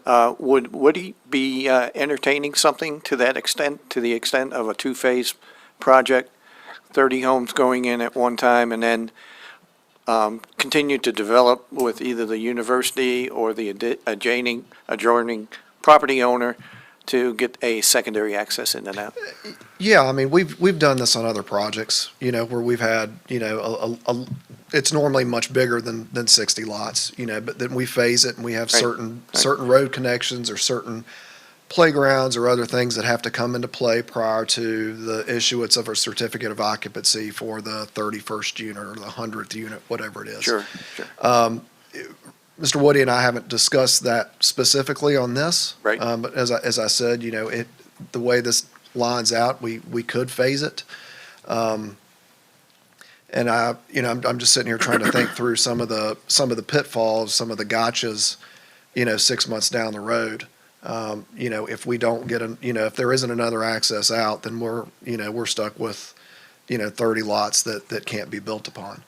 Would he be entertaining something to that extent, to the extent of a two-phase project? 30 homes going in at one time, and then continue to develop with either the university or the adjoining property owner to get a secondary access in and out? Yeah, I mean, we've done this on other projects, you know, where we've had, you know, it's normally much bigger than 60 lots, you know, but then we phase it and we have Right. certain road connections or certain playgrounds or other things that have to come into play prior to the issuance of a certificate of occupancy for the 31st unit or the 100th unit, whatever it is. Sure, sure. Mr. Woody and I haven't discussed that specifically on this. Right. But as I said, you know, the way this lines out, we could phase it. And you know, I'm just sitting here trying to think through some of the pitfalls, some of the gotchas, you know, 6 months down the road. You know, if we don't get if there isn't another access out, then we're stuck with, 30 lots that can't be built upon.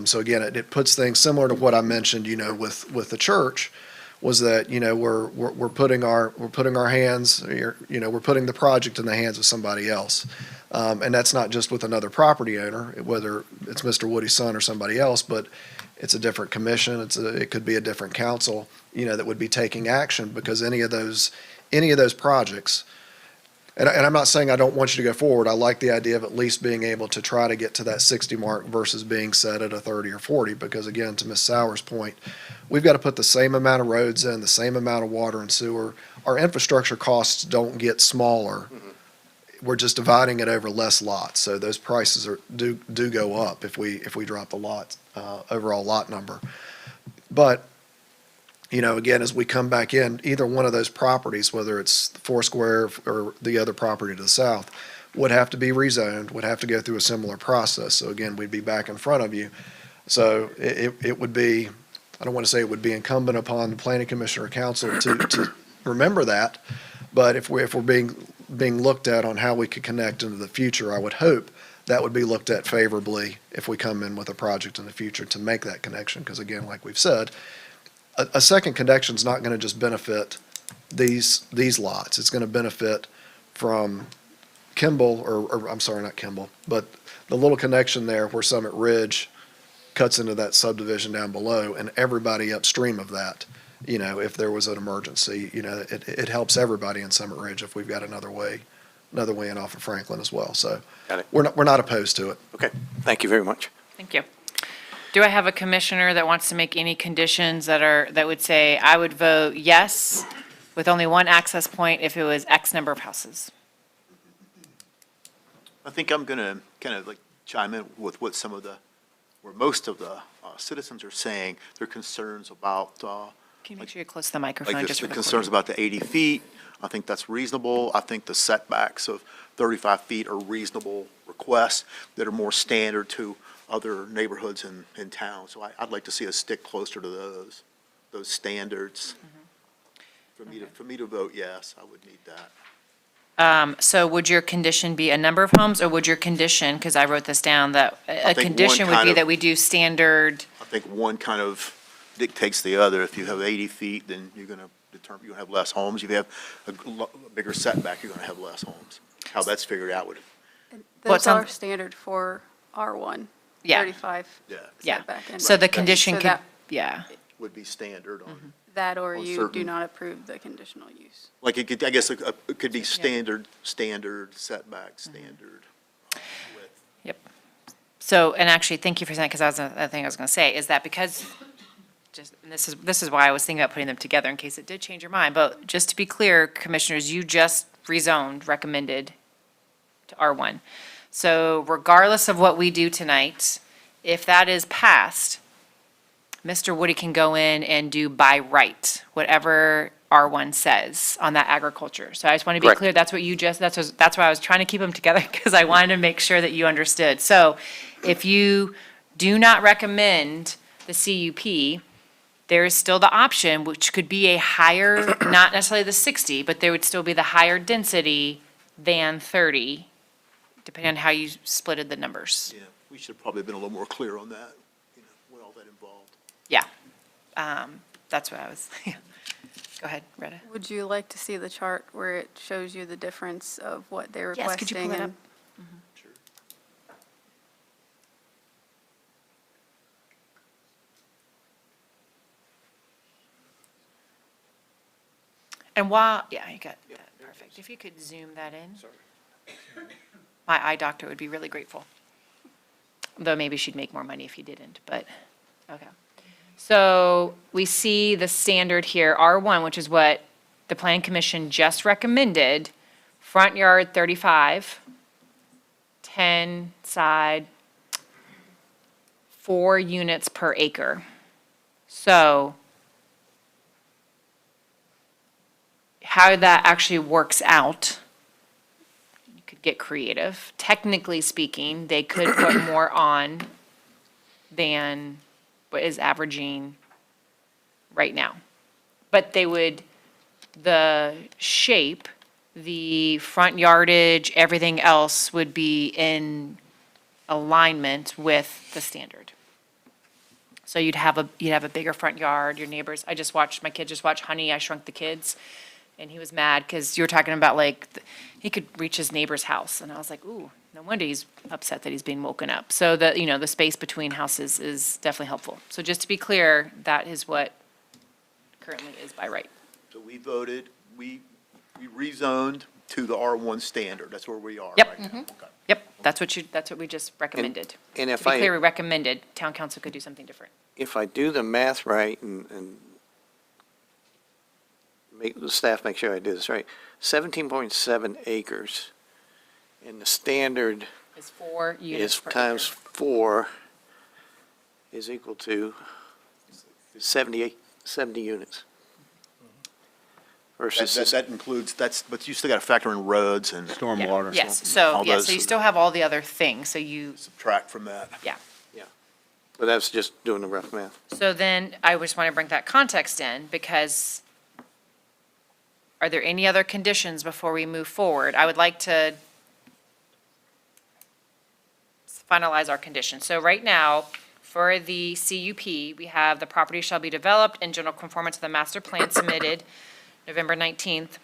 So again, it puts things similar to what I mentioned, you know, with the church, was that, you know, we're putting our hands, you know, we're putting the project in the hands of somebody else. And that's not just with another property owner, whether it's Mr. Woody's son or somebody else, but it's a different commission, it could be a different council, you know, that would be taking action, because any of those projects, and I'm not saying I don't want you to go forward. I like the idea of at least being able to try to get to that 60 mark versus being set at a 30 or 40, because again, to Ms. Sauer's point, we've got to put the same amount of roads in, the same amount of water and sewer. Our infrastructure costs don't get smaller. We're just dividing it over less lots, so those prices do go up if we drop the overall lot number. But, you know, again, as we come back in, either one of those properties, whether it's Foursquare or the other property to the south, would have to be rezoned, would have to go through a similar process. So again, we'd be back in front of you. So it would be, I don't want to say it would be incumbent upon the planning commission or council to remember that, but if we're being looked at on how we could connect into the future, I would hope that would be looked at favorably if we come in with a project in the future to make that connection. Because again, like we've said, a second connection is not going to just benefit these lots. It's going to benefit from Kimball, or I'm sorry, not Kimball, but the little connection there where Summit Ridge cuts into that subdivision down below, and everybody upstream of that. You know, if there was an emergency, you know, it helps everybody in Summit Ridge if we've got another way in off of Franklin as well. So Got it. we're not opposed to it. Okay, thank you very much. Thank you. Do I have a commissioner that wants to make any conditions that would say, I would vote yes with only one access point if it was X number of houses? I think I'm going to kind of like chime in with what where most of the citizens are saying, their concerns about, Can you make sure you're close to the microphone? like just the for the concerns recording? about the 80 feet. I think that's reasonable. I think the setbacks of 35 feet are reasonable requests that are more standard to other neighborhoods in town. So I'd like to see us stick closer to those standards. For me to vote yes, I would need that. So would your condition be a number of homes, or would your condition, because I wrote this down, that a think one condition would kind be of- that we do standard, I think one kind of dictates the other. If you have 80 feet, then you're going to determine, you're going to have less homes. If you have a bigger setback, you're going to have less homes. How that's figured out would, What's Those on- are standard for R1. Yeah. 35 yeah. setback. and- So the condition So could, that- yeah. would be standard on, That or on you do certain- not approve the conditional use. like it could, I guess it could be standard setback, standard. Yep. So, and actually, thank you for saying, because that was the thing I was going to say, is that because, and this is why I was thinking about putting them together in case it did change your mind, but just to be clear, commissioners, you just recommended to R1. So regardless of what we do tonight, if that is passed, Mr. Woody can go in and do by right, whatever R1 says on that agriculture. So I just want to be Correct. clear, that's why I was trying to keep them together, because I wanted to make sure that you understood. So if you do not recommend the CUP, there is still the option, which could be a higher, not necessarily the 60, but there would still be the higher density than 30, depending on how you splitted the numbers. Yeah, we should have probably been a little more clear on that, what all that involved. Yeah. That's what I was, Go ahead, Retta. Would you like to see the chart where it shows you the difference of what they're requesting? Yes, could you pull that up? and- And while, yeah, you got that, perfect. If you could zoom that in. My eye doctor would be really grateful. Though maybe she'd make more money if you didn't, but, okay. So we see the standard here, R1, which is what the Planning Commission just recommended. Front yard 35, 10 side, 4 units per acre. So how that actually works out, you could get creative. Technically speaking, they could put more on than what is averaging right now. But they would, the shape, the front yardage, everything else would be in alignment with the standard. So you'd have a bigger front yard, your neighbors, my kid just watched Honey, I Shrunk the Kids, and he was mad because you were talking about like, he could reach his neighbor's house, and I was like, ooh, no wonder he's upset that he's being woken up. So the space between houses is definitely helpful. So just to be clear, that is what currently is by right. So we voted, we rezoned to the R1 standard. That's where we are Yep. right now. Okay. Yep, that's what we just recommended. and if To be I- clear, we recommended, town council could do something different. If I do the math right and make, the staff make sure I do this right, 17.7 acres, and the standard It's 4 units is per times acre. 4 is equal to 70 units. Versus, That includes, but you still got to factor in roads and stormwater. Yes, so you still have all the other things, so you, Subtract from that. yeah. but that's just doing the rough math. So then I just want to bring that context in, because are there any other conditions before we move forward? I would like to finalize our conditions. So right now, for the CUP, we have the property shall be developed in general conformance to the master plan submitted November 19th,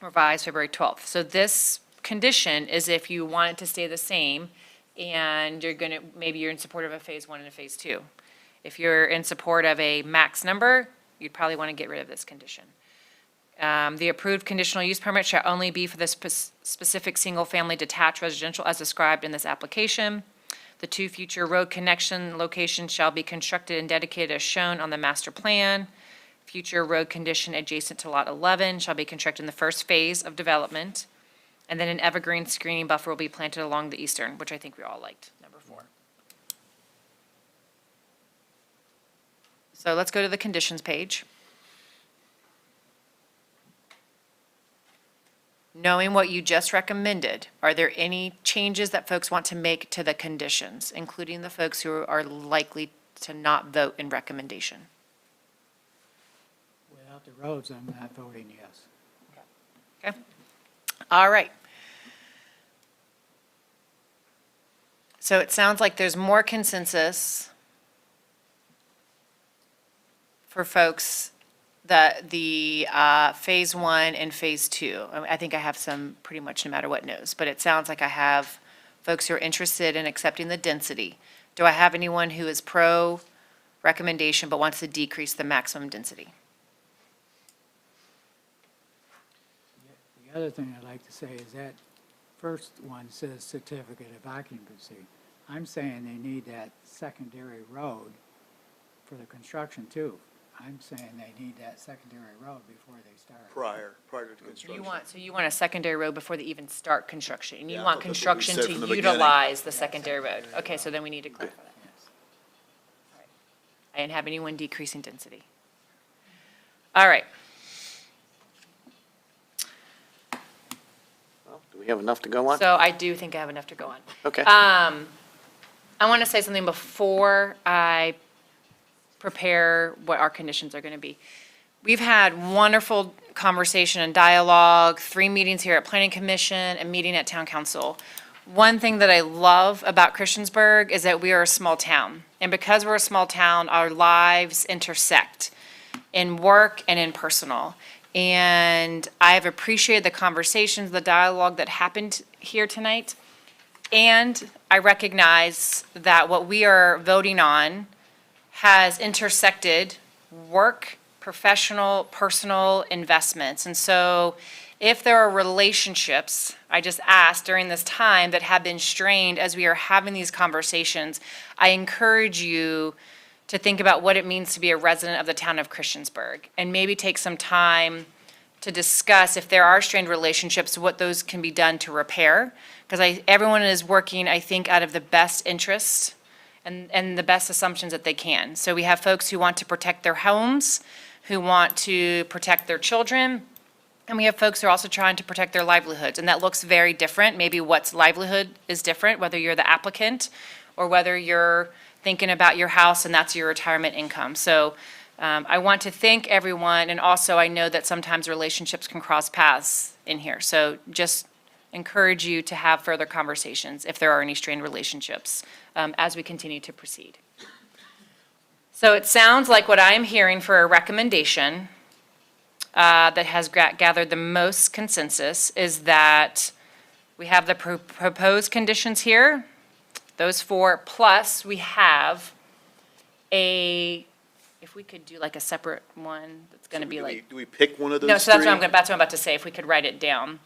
revised February 12th. So this condition is if you want it to stay the same, and maybe you're in support of a phase 1 and a phase 2. If you're in support of a max number, you'd probably want to get rid of this condition. The approved conditional use permit shall only be for the specific single-family detached residential as described in this application. The 2 future road connection locations shall be constructed and dedicated as shown on the master plan. Future road condition adjacent to Lot 11 shall be constructed in the first phase of development. And then an evergreen screening buffer will be planted along the eastern, which I think we all liked, number 4. So let's go to the conditions page. Knowing what you just recommended, are there any changes that folks want to make to the conditions, including the folks who are likely to not vote in recommendation? Without the roads, I'm not voting yes. Okay. All right. So it sounds like there's more consensus for folks that the Phase 1 and Phase 2. I think I have some pretty much no matter what no's, but it sounds like I have folks who are interested in accepting the density. Do I have anyone who is pro recommendation but wants to decrease the maximum density? The other thing I'd like to say is that first one says certificate of occupancy. I'm saying they need that secondary road for the construction too. I'm saying they need that secondary road before they start. Prior to construction. You want a secondary road before they even start construction? And you Yeah, I want thought that's what we construction said from the to beginning. utilize the secondary road? Okay, so then we need to clarify that. All right. I didn't have anyone decreasing density. All right. Well, do we have enough to go on? So I do think I have enough to go on. Okay. I want to say something before I prepare what our conditions are going to be. We've had wonderful conversation and dialogue, 3 meetings here at Planning Commission, a meeting at Town Council. One thing that I love about Christiansburg is that we are a small town. And because we're a small town, our lives intersect in work and in personal. And I have appreciated the conversations, the dialogue that happened here tonight. And I recognize that what we are voting on has intersected work, professional, personal investments. And so if there are relationships, I just asked during this time, that have been strained as we are having these conversations, I encourage you to think about what it means to be a resident of the town of Christiansburg, and maybe take some time to discuss if there are strained relationships, what those can be done to repair. Because everyone is working, I think, out of the best interest and the best assumptions that they can. So we have folks who want to protect their homes, who want to protect their children, and we have folks who are also trying to protect their livelihoods. And that looks very different. Maybe what's livelihood is different, whether you're the applicant or whether you're thinking about your house and that's your retirement income. So I want to thank everyone, and also I know that sometimes relationships can cross paths in here. So just encourage you to have further conversations if there are any strained relationships as we continue to proceed. So it sounds like what I am hearing for a recommendation that has gathered the most consensus is that we have the proposed conditions here, those 4, plus we have if we could do like a separate one that's going to be like. Do we pick one of those No, so that's three? what I'm about to say, if we could write it down.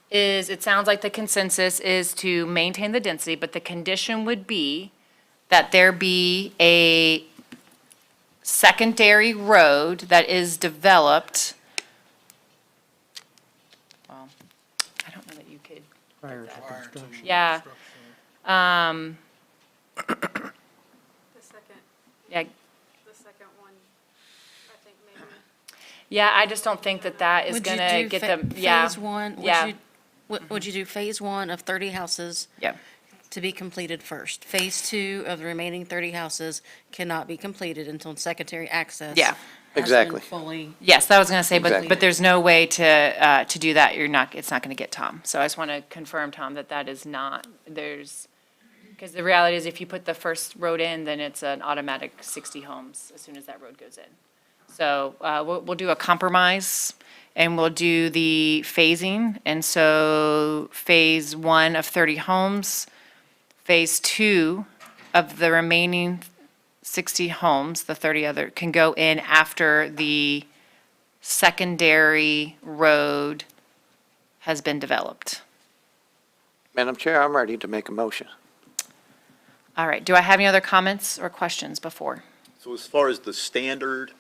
It sounds like the consensus is to maintain the density, but the condition would be that there be a secondary road that is developed. Well, I don't know that you could. Prior to construction. Yeah. The second, Yeah, the second one, I think maybe. yeah, I just don't think that is Would you gonna do get them, yeah. Phase 1, Yeah. would you do Phase 1 of 30 houses? Yep. To be completed first. Phase 2 of the remaining 30 houses cannot be completed until secondary access. Yeah. has been Exactly. fully. Yes, that was gonna say, Exactly. but there's no way to do that, it's not gonna get Tom. So I just wanna confirm, Tom, that is not, because the reality is if you put the first road in, then it's an automatic 60 homes as soon as that road goes in. So, we'll do a compromise and we'll do the phasing. And so Phase 1 of 30 homes, Phase 2 of the remaining 60 homes, the 30 other, can go in after the secondary road has been developed. Madam Chair, I'm ready to make a motion. All right, do I have any other comments or questions before? So as far as the standard,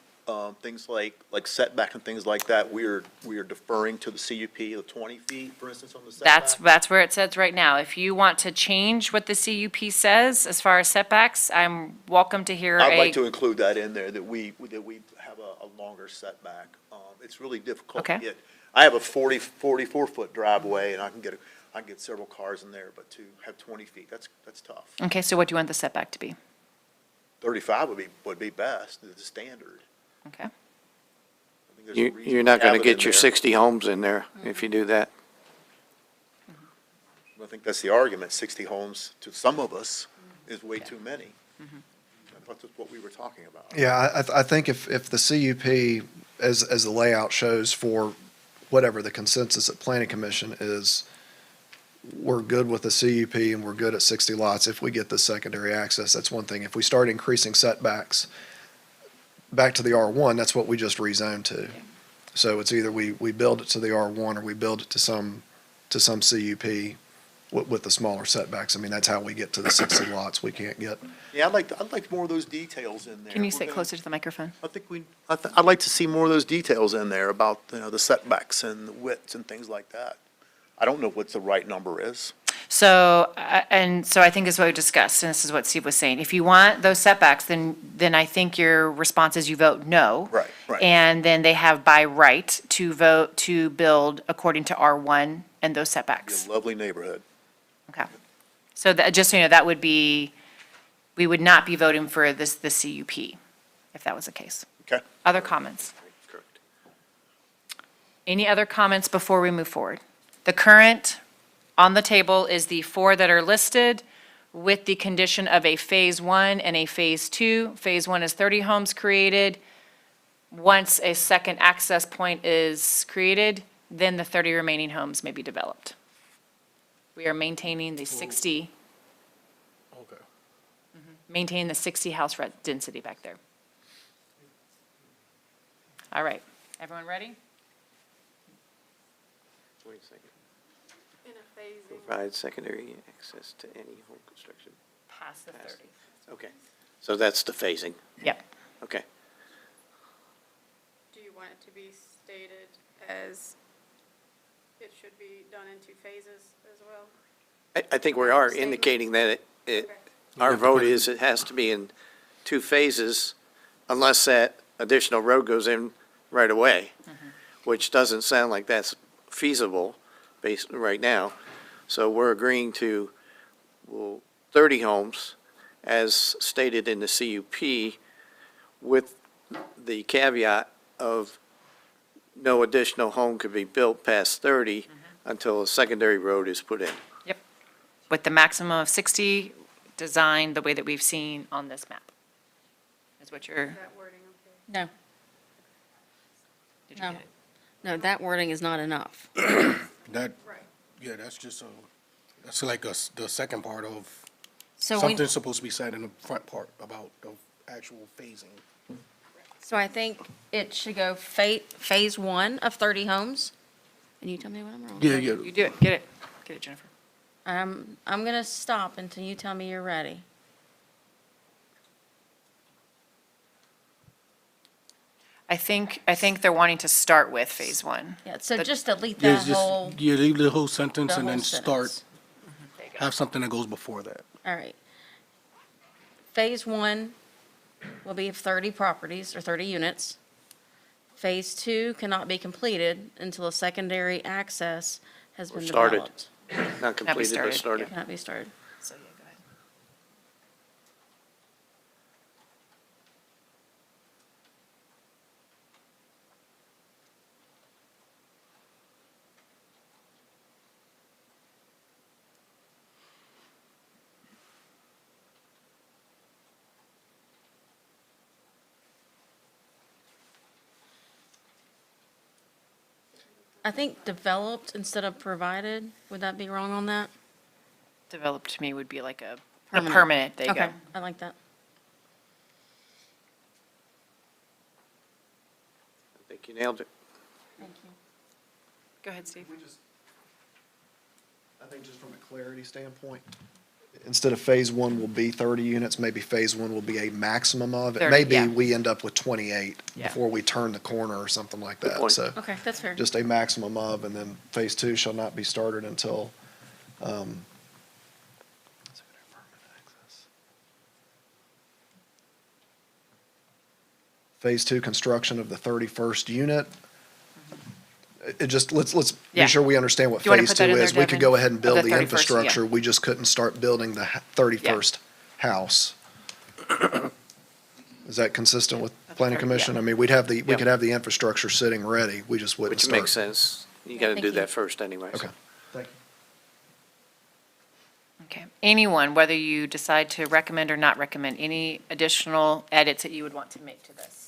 things like setback and things like that, we are deferring to the CUP of 20 feet, for instance, on the setback? That's where it says right now. If you want to change what the CUP says as far as setbacks, I'm welcome to hear I'd a, like to include that in there, that we have a longer setback. It's really difficult to Okay. get. I have a 44-foot driveway, and I can get several cars in there, but to have 20 feet, that's tough. okay, so what do you want the setback to be? 35 would be best, the standard. Okay. I think there's a reason You're not we going have to it in get your there. 60 homes in there if you do that. I think that's the argument, 60 homes to some of us is way too many. I thought that's what we were talking about. Yeah, I think if the CUP, as the layout shows for whatever the consensus at Planning Commission is, we're good with the CUP and we're good at 60 lots if we get the secondary access. That's one thing. If we start increasing setbacks back to the R1, that's what we just rezoned to. So it's either we build it to the R1 or we build it to some CUP with the smaller setbacks. I mean, that's how we get to the 60 lots. We can't get. Yeah, I'd like more of those details in there. Can you We're sit gonna- closer to the microphone? I think I'd like to see more of those details in there about, the setbacks and the widths and things like that. I don't know what the right number is. So, so I think this is what we discussed, and this is what Steve was saying. If you want those setbacks, then I think your response is you vote no. Right, right. And then they have by right to vote to build according to R1 and those Be setbacks. a lovely neighborhood. Okay. So that, just so you know, that would be, we would not be voting for the CUP, if that was the case. Okay. Other comments? Correct. Any other comments before we move forward? The current on the table is the 4 that are listed with the condition of a Phase 1 and a Phase 2. Phase 1 is 30 homes created. Once a second access point is created, then the 30 remaining homes may be developed. We are maintaining the 60, Okay. maintaining the 60 house density back there. All right, everyone ready? Wait a second. In a phasing. Provide secondary access to any home construction. Past the 30. Okay. So that's the phasing. Yep. Okay. Do you want it to be stated as it should be done in 2 phases as well? I think we are indicating that our vote is it has to be in 2 phases unless that additional road goes in right away, which doesn't sound like that's feasible based right now. So we're agreeing to, 30 homes as stated in the CUP with the caveat of no additional home could be built past 30 until a secondary road is put in. Yep. With the maximum of 60 designed the way that we've seen on this map. Is what you're, That wording, okay. No, did you no, get it? no, that wording is not enough. That, yeah, that's just that's like the second part of, So we, something's supposed to be said in the front part about the actual phasing. so I think it should go phase 1 of 30 homes. And you tell me when I'm wrong. Yeah, yeah. You do it, get it, Jennifer. I'm gonna stop until you tell me you're ready. I think they're wanting to start with Phase 1. Yeah, so The- just delete Yeah, that just, whole, yeah, leave the whole sentence the and whole then start, sentence. have something that goes before that. All right. Phase 1 will be of 30 properties or 30 units. Phase 2 cannot be completed until a secondary access has Or been started. developed. Not completed, but started, started. Cannot be started. So, yeah, go ahead. I think developed instead of provided. Would that be wrong on that? Developed to me would be like a Permanent. permanent, there you go. Okay, I like that. I think you nailed it. Thank you. Go ahead, Steve. I think just from a clarity standpoint, instead of phase one will be 30 units, maybe phase one will be a maximum of. It 30, Maybe yeah. we end up with 28 Yeah. before we turn the corner or something like that. point. So Okay, that's fair. just a maximum of, and then phase two shall not be started until, phase two construction of the 31st unit. It just, let's Yeah. be sure we understand what Do you wanna phase put that two in there, is. We could Devin? go ahead and Of build the the 31st, yeah. infrastructure, we just couldn't start building the 31st house. Is that consistent with planning commission? I mean, we Yep. could have the infrastructure sitting ready, we just wouldn't Which start. makes sense. You Yeah, got to thank do you. that first anyways. Okay. Thank you. Okay. Anyone, whether you decide to recommend or not recommend, any additional edits that you would want to make to this?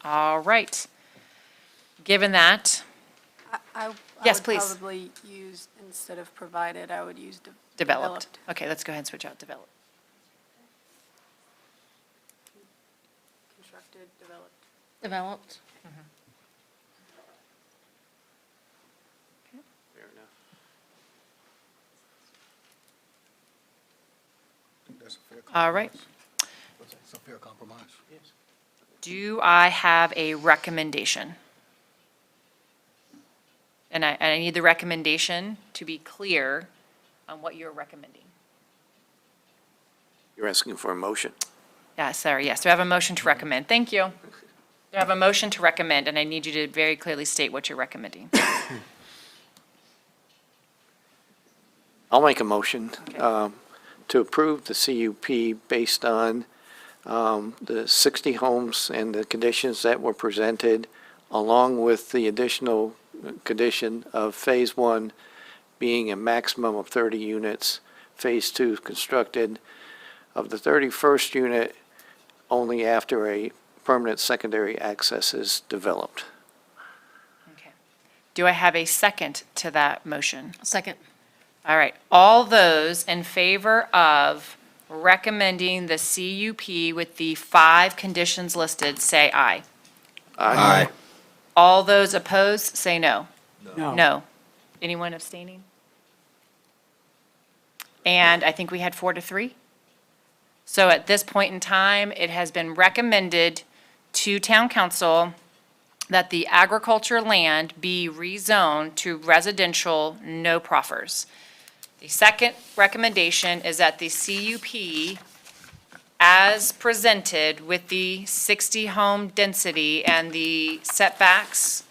All right. Given that, I Yes, would please. probably use, instead of provided, I would use developed. Okay, let's go ahead and switch out developed. Constructed, developed. Developed. Fair enough. All right. It's a fair compromise. Do I have a recommendation? And I need the recommendation to be clear on what you're recommending. You're asking for a motion. Yeah, sorry, yes. Do I have a motion to recommend? Thank you. Do I have a motion to recommend, and I need you to very clearly state what you're recommending. I'll make a motion to approve the CUP based on the 60 homes and the conditions that were presented, along with the additional condition of Phase 1 being a maximum of 30 units, Phase 2 constructed of the 31st unit only after a permanent secondary access is developed. Okay. Do I have a second to that motion? Second. All right, all those in favor of recommending the CUP with the 5 conditions listed, say aye. Aye. All those opposed, say no. No. No. Anyone abstaining? And I think we had 4-3. So at this point in time, it has been recommended to town council that the agriculture land be rezoned to residential, no proffers. The second recommendation is that the CUP, as presented with the 60 home density and the setbacks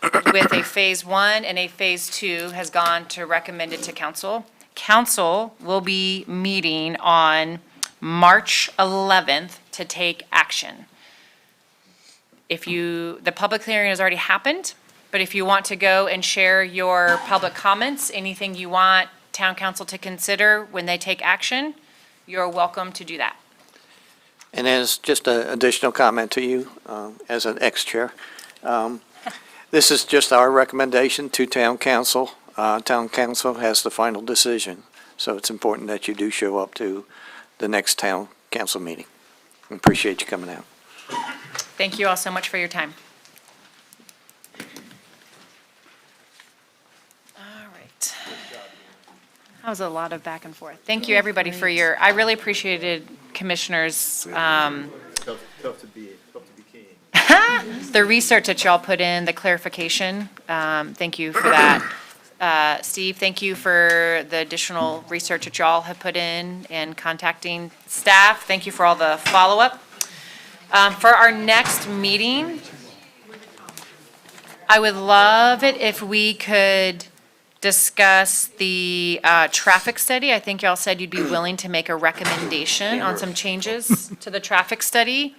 with a Phase 1 and a Phase 2, has gone to recommended to council. Council will be meeting on March 11th to take action. The public hearing has already happened, but if you want to go and share your public comments, anything you want town council to consider when they take action, you're welcome to do that. And as just an additional comment to you, as an ex-chair, this is just our recommendation to town council. Town council has the final decision, so it's important that you do show up to the next town council meeting. Appreciate you coming out. Thank you all so much for your time. All right. That was a lot of back and forth. Thank you, everybody, for I really appreciated commissioners, Tough to be king. the research that y'all put in, the clarification. Thank you for that. Steve, thank you for the additional research that y'all have put in and contacting staff. Thank you for all the follow-up. For our next meeting, I would love it if we could discuss the traffic study. I think y'all said you'd be willing to make a recommendation on some changes to the traffic study.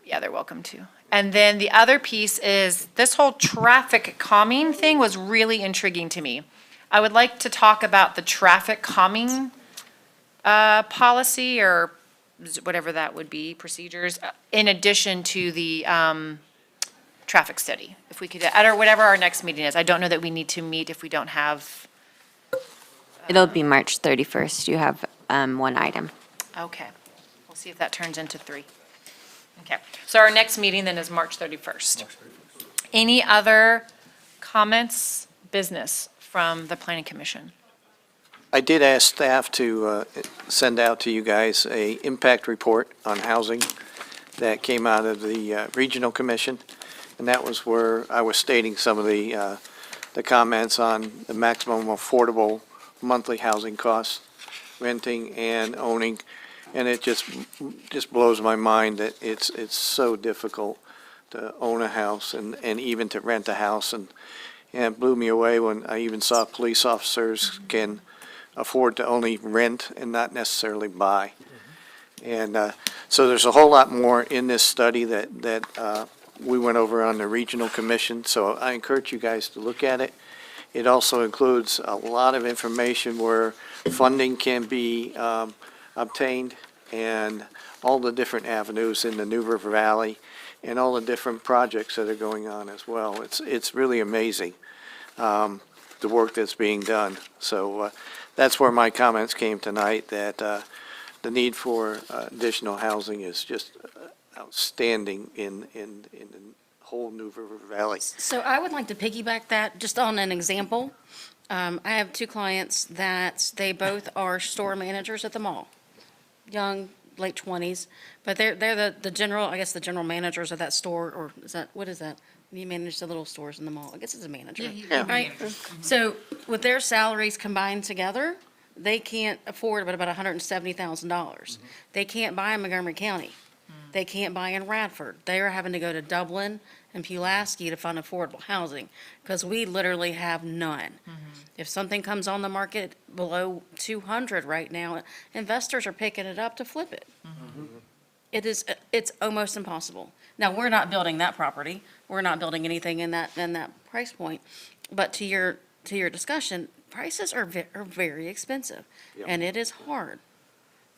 Yeah, they're welcome to. And then the other piece is, this whole traffic calming thing was really intriguing to me. I would like to talk about the traffic calming policy, or whatever that would be, procedures, in addition to the traffic study. If we could, or whatever our next meeting is. I don't know that we need to meet if we don't have. It'll be March 31st. You have one item. Okay. We'll see if that turns into 3. Okay. So our next meeting then is March 31st. Any other comments, business from the planning commission? I did ask staff to send out to you guys a impact report on housing that came out of the Regional Commission, and that was where I was stating some of the comments on the maximum affordable monthly housing costs, renting and owning, and it just blows my mind that it's so difficult to own a house and even to rent a house, and it blew me away when I even saw police officers can afford to only rent and not necessarily buy. And so there's a whole lot more in this study that we went over on the Regional Commission, so I encourage you guys to look at it. It also includes a lot of information where funding can be obtained and all the different avenues in the New River Valley and all the different projects that are going on as well. It's really amazing, the work that's being done. So that's where my comments came tonight, that the need for additional housing is just outstanding in the whole New River Valley. So I would like to piggyback that just on an example. I have two clients that they both are store managers at the mall, young, late 20s, but they're the general, I guess the general managers of that store, or is that, what is that? You manage the little stores in the mall. I guess it's a manager, right? So with their salaries combined together, they can't afford but about $170,000. They can't buy in Montgomery County. They can't buy in Radford. They are having to go to Dublin and Pulaski to find affordable housing because we literally have none. If something comes on the market below 200 right now, investors are picking it up to flip it. It's almost impossible. Now, we're not building that property. We're not building anything in that price point. But to your discussion, prices are very expensive, and it is hard.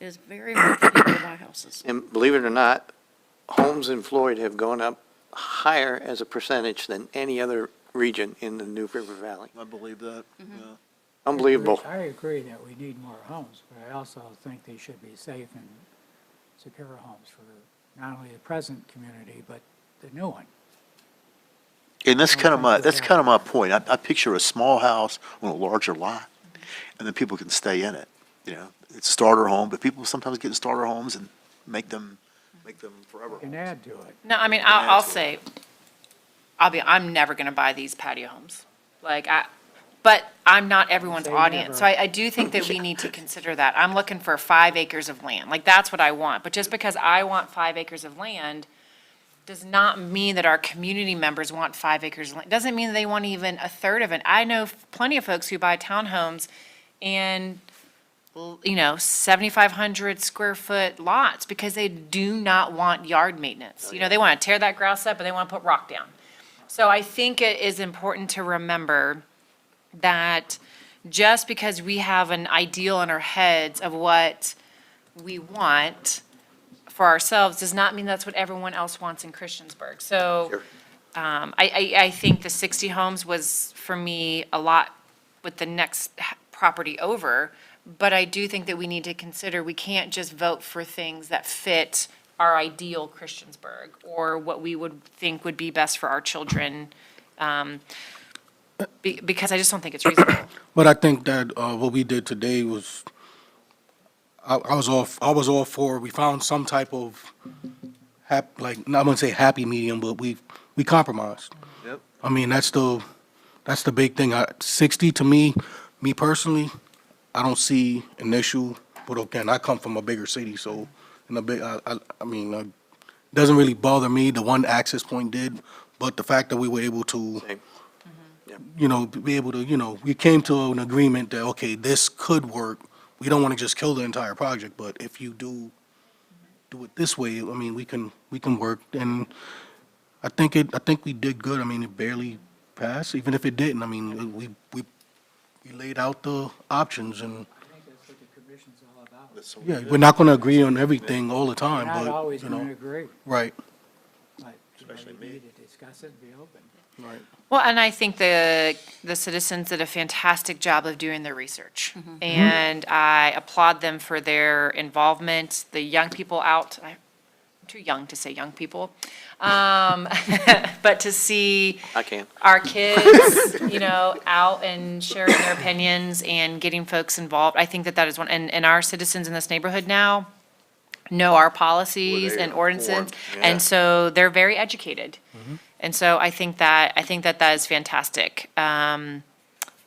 It is very hard for people to buy houses. And believe it or not, homes in Floyd have gone up higher as a percentage than any other region in the New River Valley. I believe that, yeah. Unbelievable. I agree that we need more homes, but I also think they should be safe and secure homes for not only the present community, but the new one. And that's kind of my point. I picture a small house on a larger lot, and then people can stay in it. You know, it's a starter home, but people sometimes get in starter homes and make them forever. Can add to it. No, I mean, I'll say, I'm never gonna buy these patio homes. But I'm not everyone's Say audience, so never. I do think that we need to consider that. I'm looking for 5 acres of land, that's what I want. But just because I want 5 acres of land does not mean that our community members want 5 acres of land. Doesn't mean that they want even a third of it. I know plenty of folks who buy townhomes and 7,500 square foot lots because they do not want yard maintenance. They want to tear that grass up and they want to put rock down. So I think it is important to remember that just because we have an ideal in our heads of what we want for ourselves does not mean that's what everyone else wants in Christiansburg. So I think the 60 homes was, for me, a lot with the next property over. But I do think that we need to consider, we can't just vote for things that fit our ideal Christiansburg or what we would think would be best for our children, because I just don't think it's reasonable. But I think that what we did today was, I was all for, we found some type of, not gonna say happy medium, but we compromised. Yep. I mean, that's the big thing. 60 to me personally, I don't see an issue. But again, I come from a bigger city, so it doesn't really bother me. The one access point did, but the fact that we were able to, be able to, we came to an agreement that, okay, this could work. We don't want to just kill the entire project, but if you do it this way, we can work. And I think we did good. It barely passed. Even if it didn't, we laid out the options, and I think that's what the commission's all about. yeah, we're not going to agree on everything all the time, We're not but always going to agree, right, but we need to discuss it and be open. right. Well, and I think the citizens did a fantastic job of doing their research. And I applaud them for their involvement. The young people out, too young to say young people. But to see I can. our kids, out and sharing their opinions and getting folks involved, I think that that is one, and our citizens in this neighborhood now know our policies and ordinances, informed, yeah. and so they're very educated. And so I think that that is fantastic.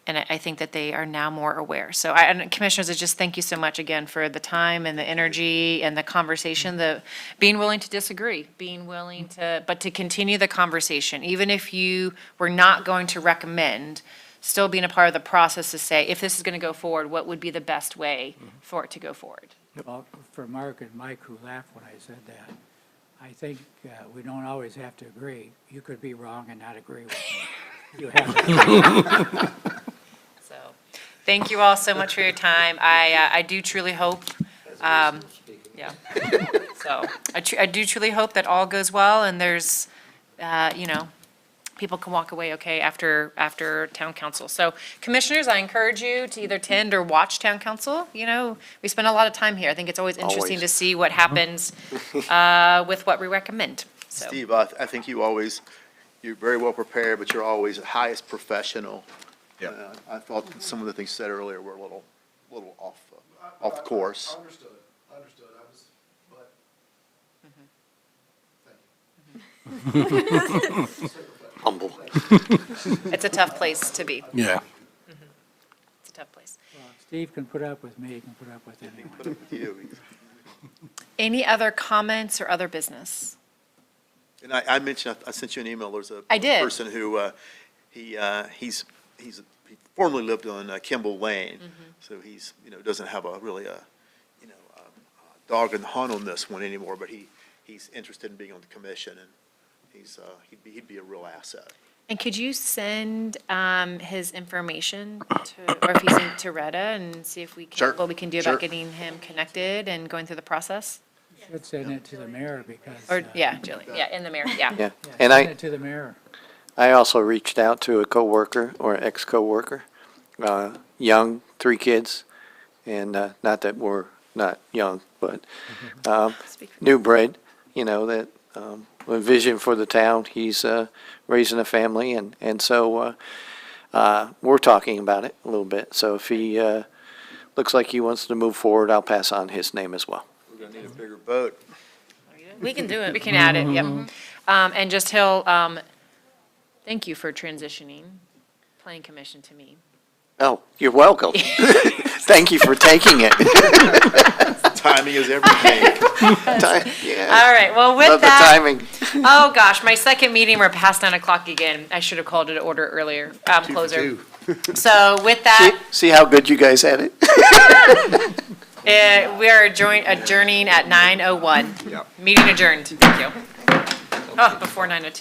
And I think that they are now more aware. So and Commissioners, I just thank you so much again for the time and the energy and the conversation, the being willing to disagree, being willing but to continue the conversation, even if you were not going to recommend, still being a part of the process to say, if this is going to go forward, what would be the best way for it to go forward? Well, for Mark and Mike who laughed when I said that, I think we don't always have to agree. You could be wrong and not agree with me. You have to. So, thank you all so much for your time. I do truly hope, yeah. So, I do truly hope that all goes well and there's, people can walk away okay after town council. So Commissioners, I encourage you to either attend or watch town council. We spend a lot of time here. I think it's always interesting to see what happens with what we recommend. So. Steve, I think you're very well prepared, but you're always the highest professional. Yeah. I thought some of the things said earlier were a little off course. Understood. I was, but. Humble. It's a tough place to be. Yeah. It's a tough place. Well, Steve can put up with me, he can put up with anyone. Any other comments or other business? And I mentioned, I sent you an email, there's a I did. person who, he formerly lived on Kimball Lane, so he's, doesn't have a dog in the hunt on this one anymore, but he's interested in being on the commission, and he'd be a real asset. And could you send his information or if he's in Retta and see if we can, Sure. what we can do Sure. about getting him connected and going through the process? You should send it to the mayor because. Or, yeah, Julie, yeah, in the mayor, yeah. Yeah, Yeah, and send it to the mayor. I also reached out to a coworker or ex-coworker, young, 3 kids, and not that we're not young, but new bred, that a vision for the town. He's raising a family, and so we're talking about it a little bit. So if he looks like he wants to move forward, I'll pass on his name as well. We're gonna need a bigger boat. We can do it. We can add it, yep. And just thank you for transitioning planning commission to me. Oh, you're welcome. Thank you for taking it. Timing is everything. Yeah. All right, well, with Love that. the timing. Oh, gosh, my second meeting, we're past 9 o'clock again. I should have called it order earlier, closer. So with that, See how good you guys had it? we are adjourning at 9:01. Yep. Meeting adjourned, thank you. Oh, before 9:02.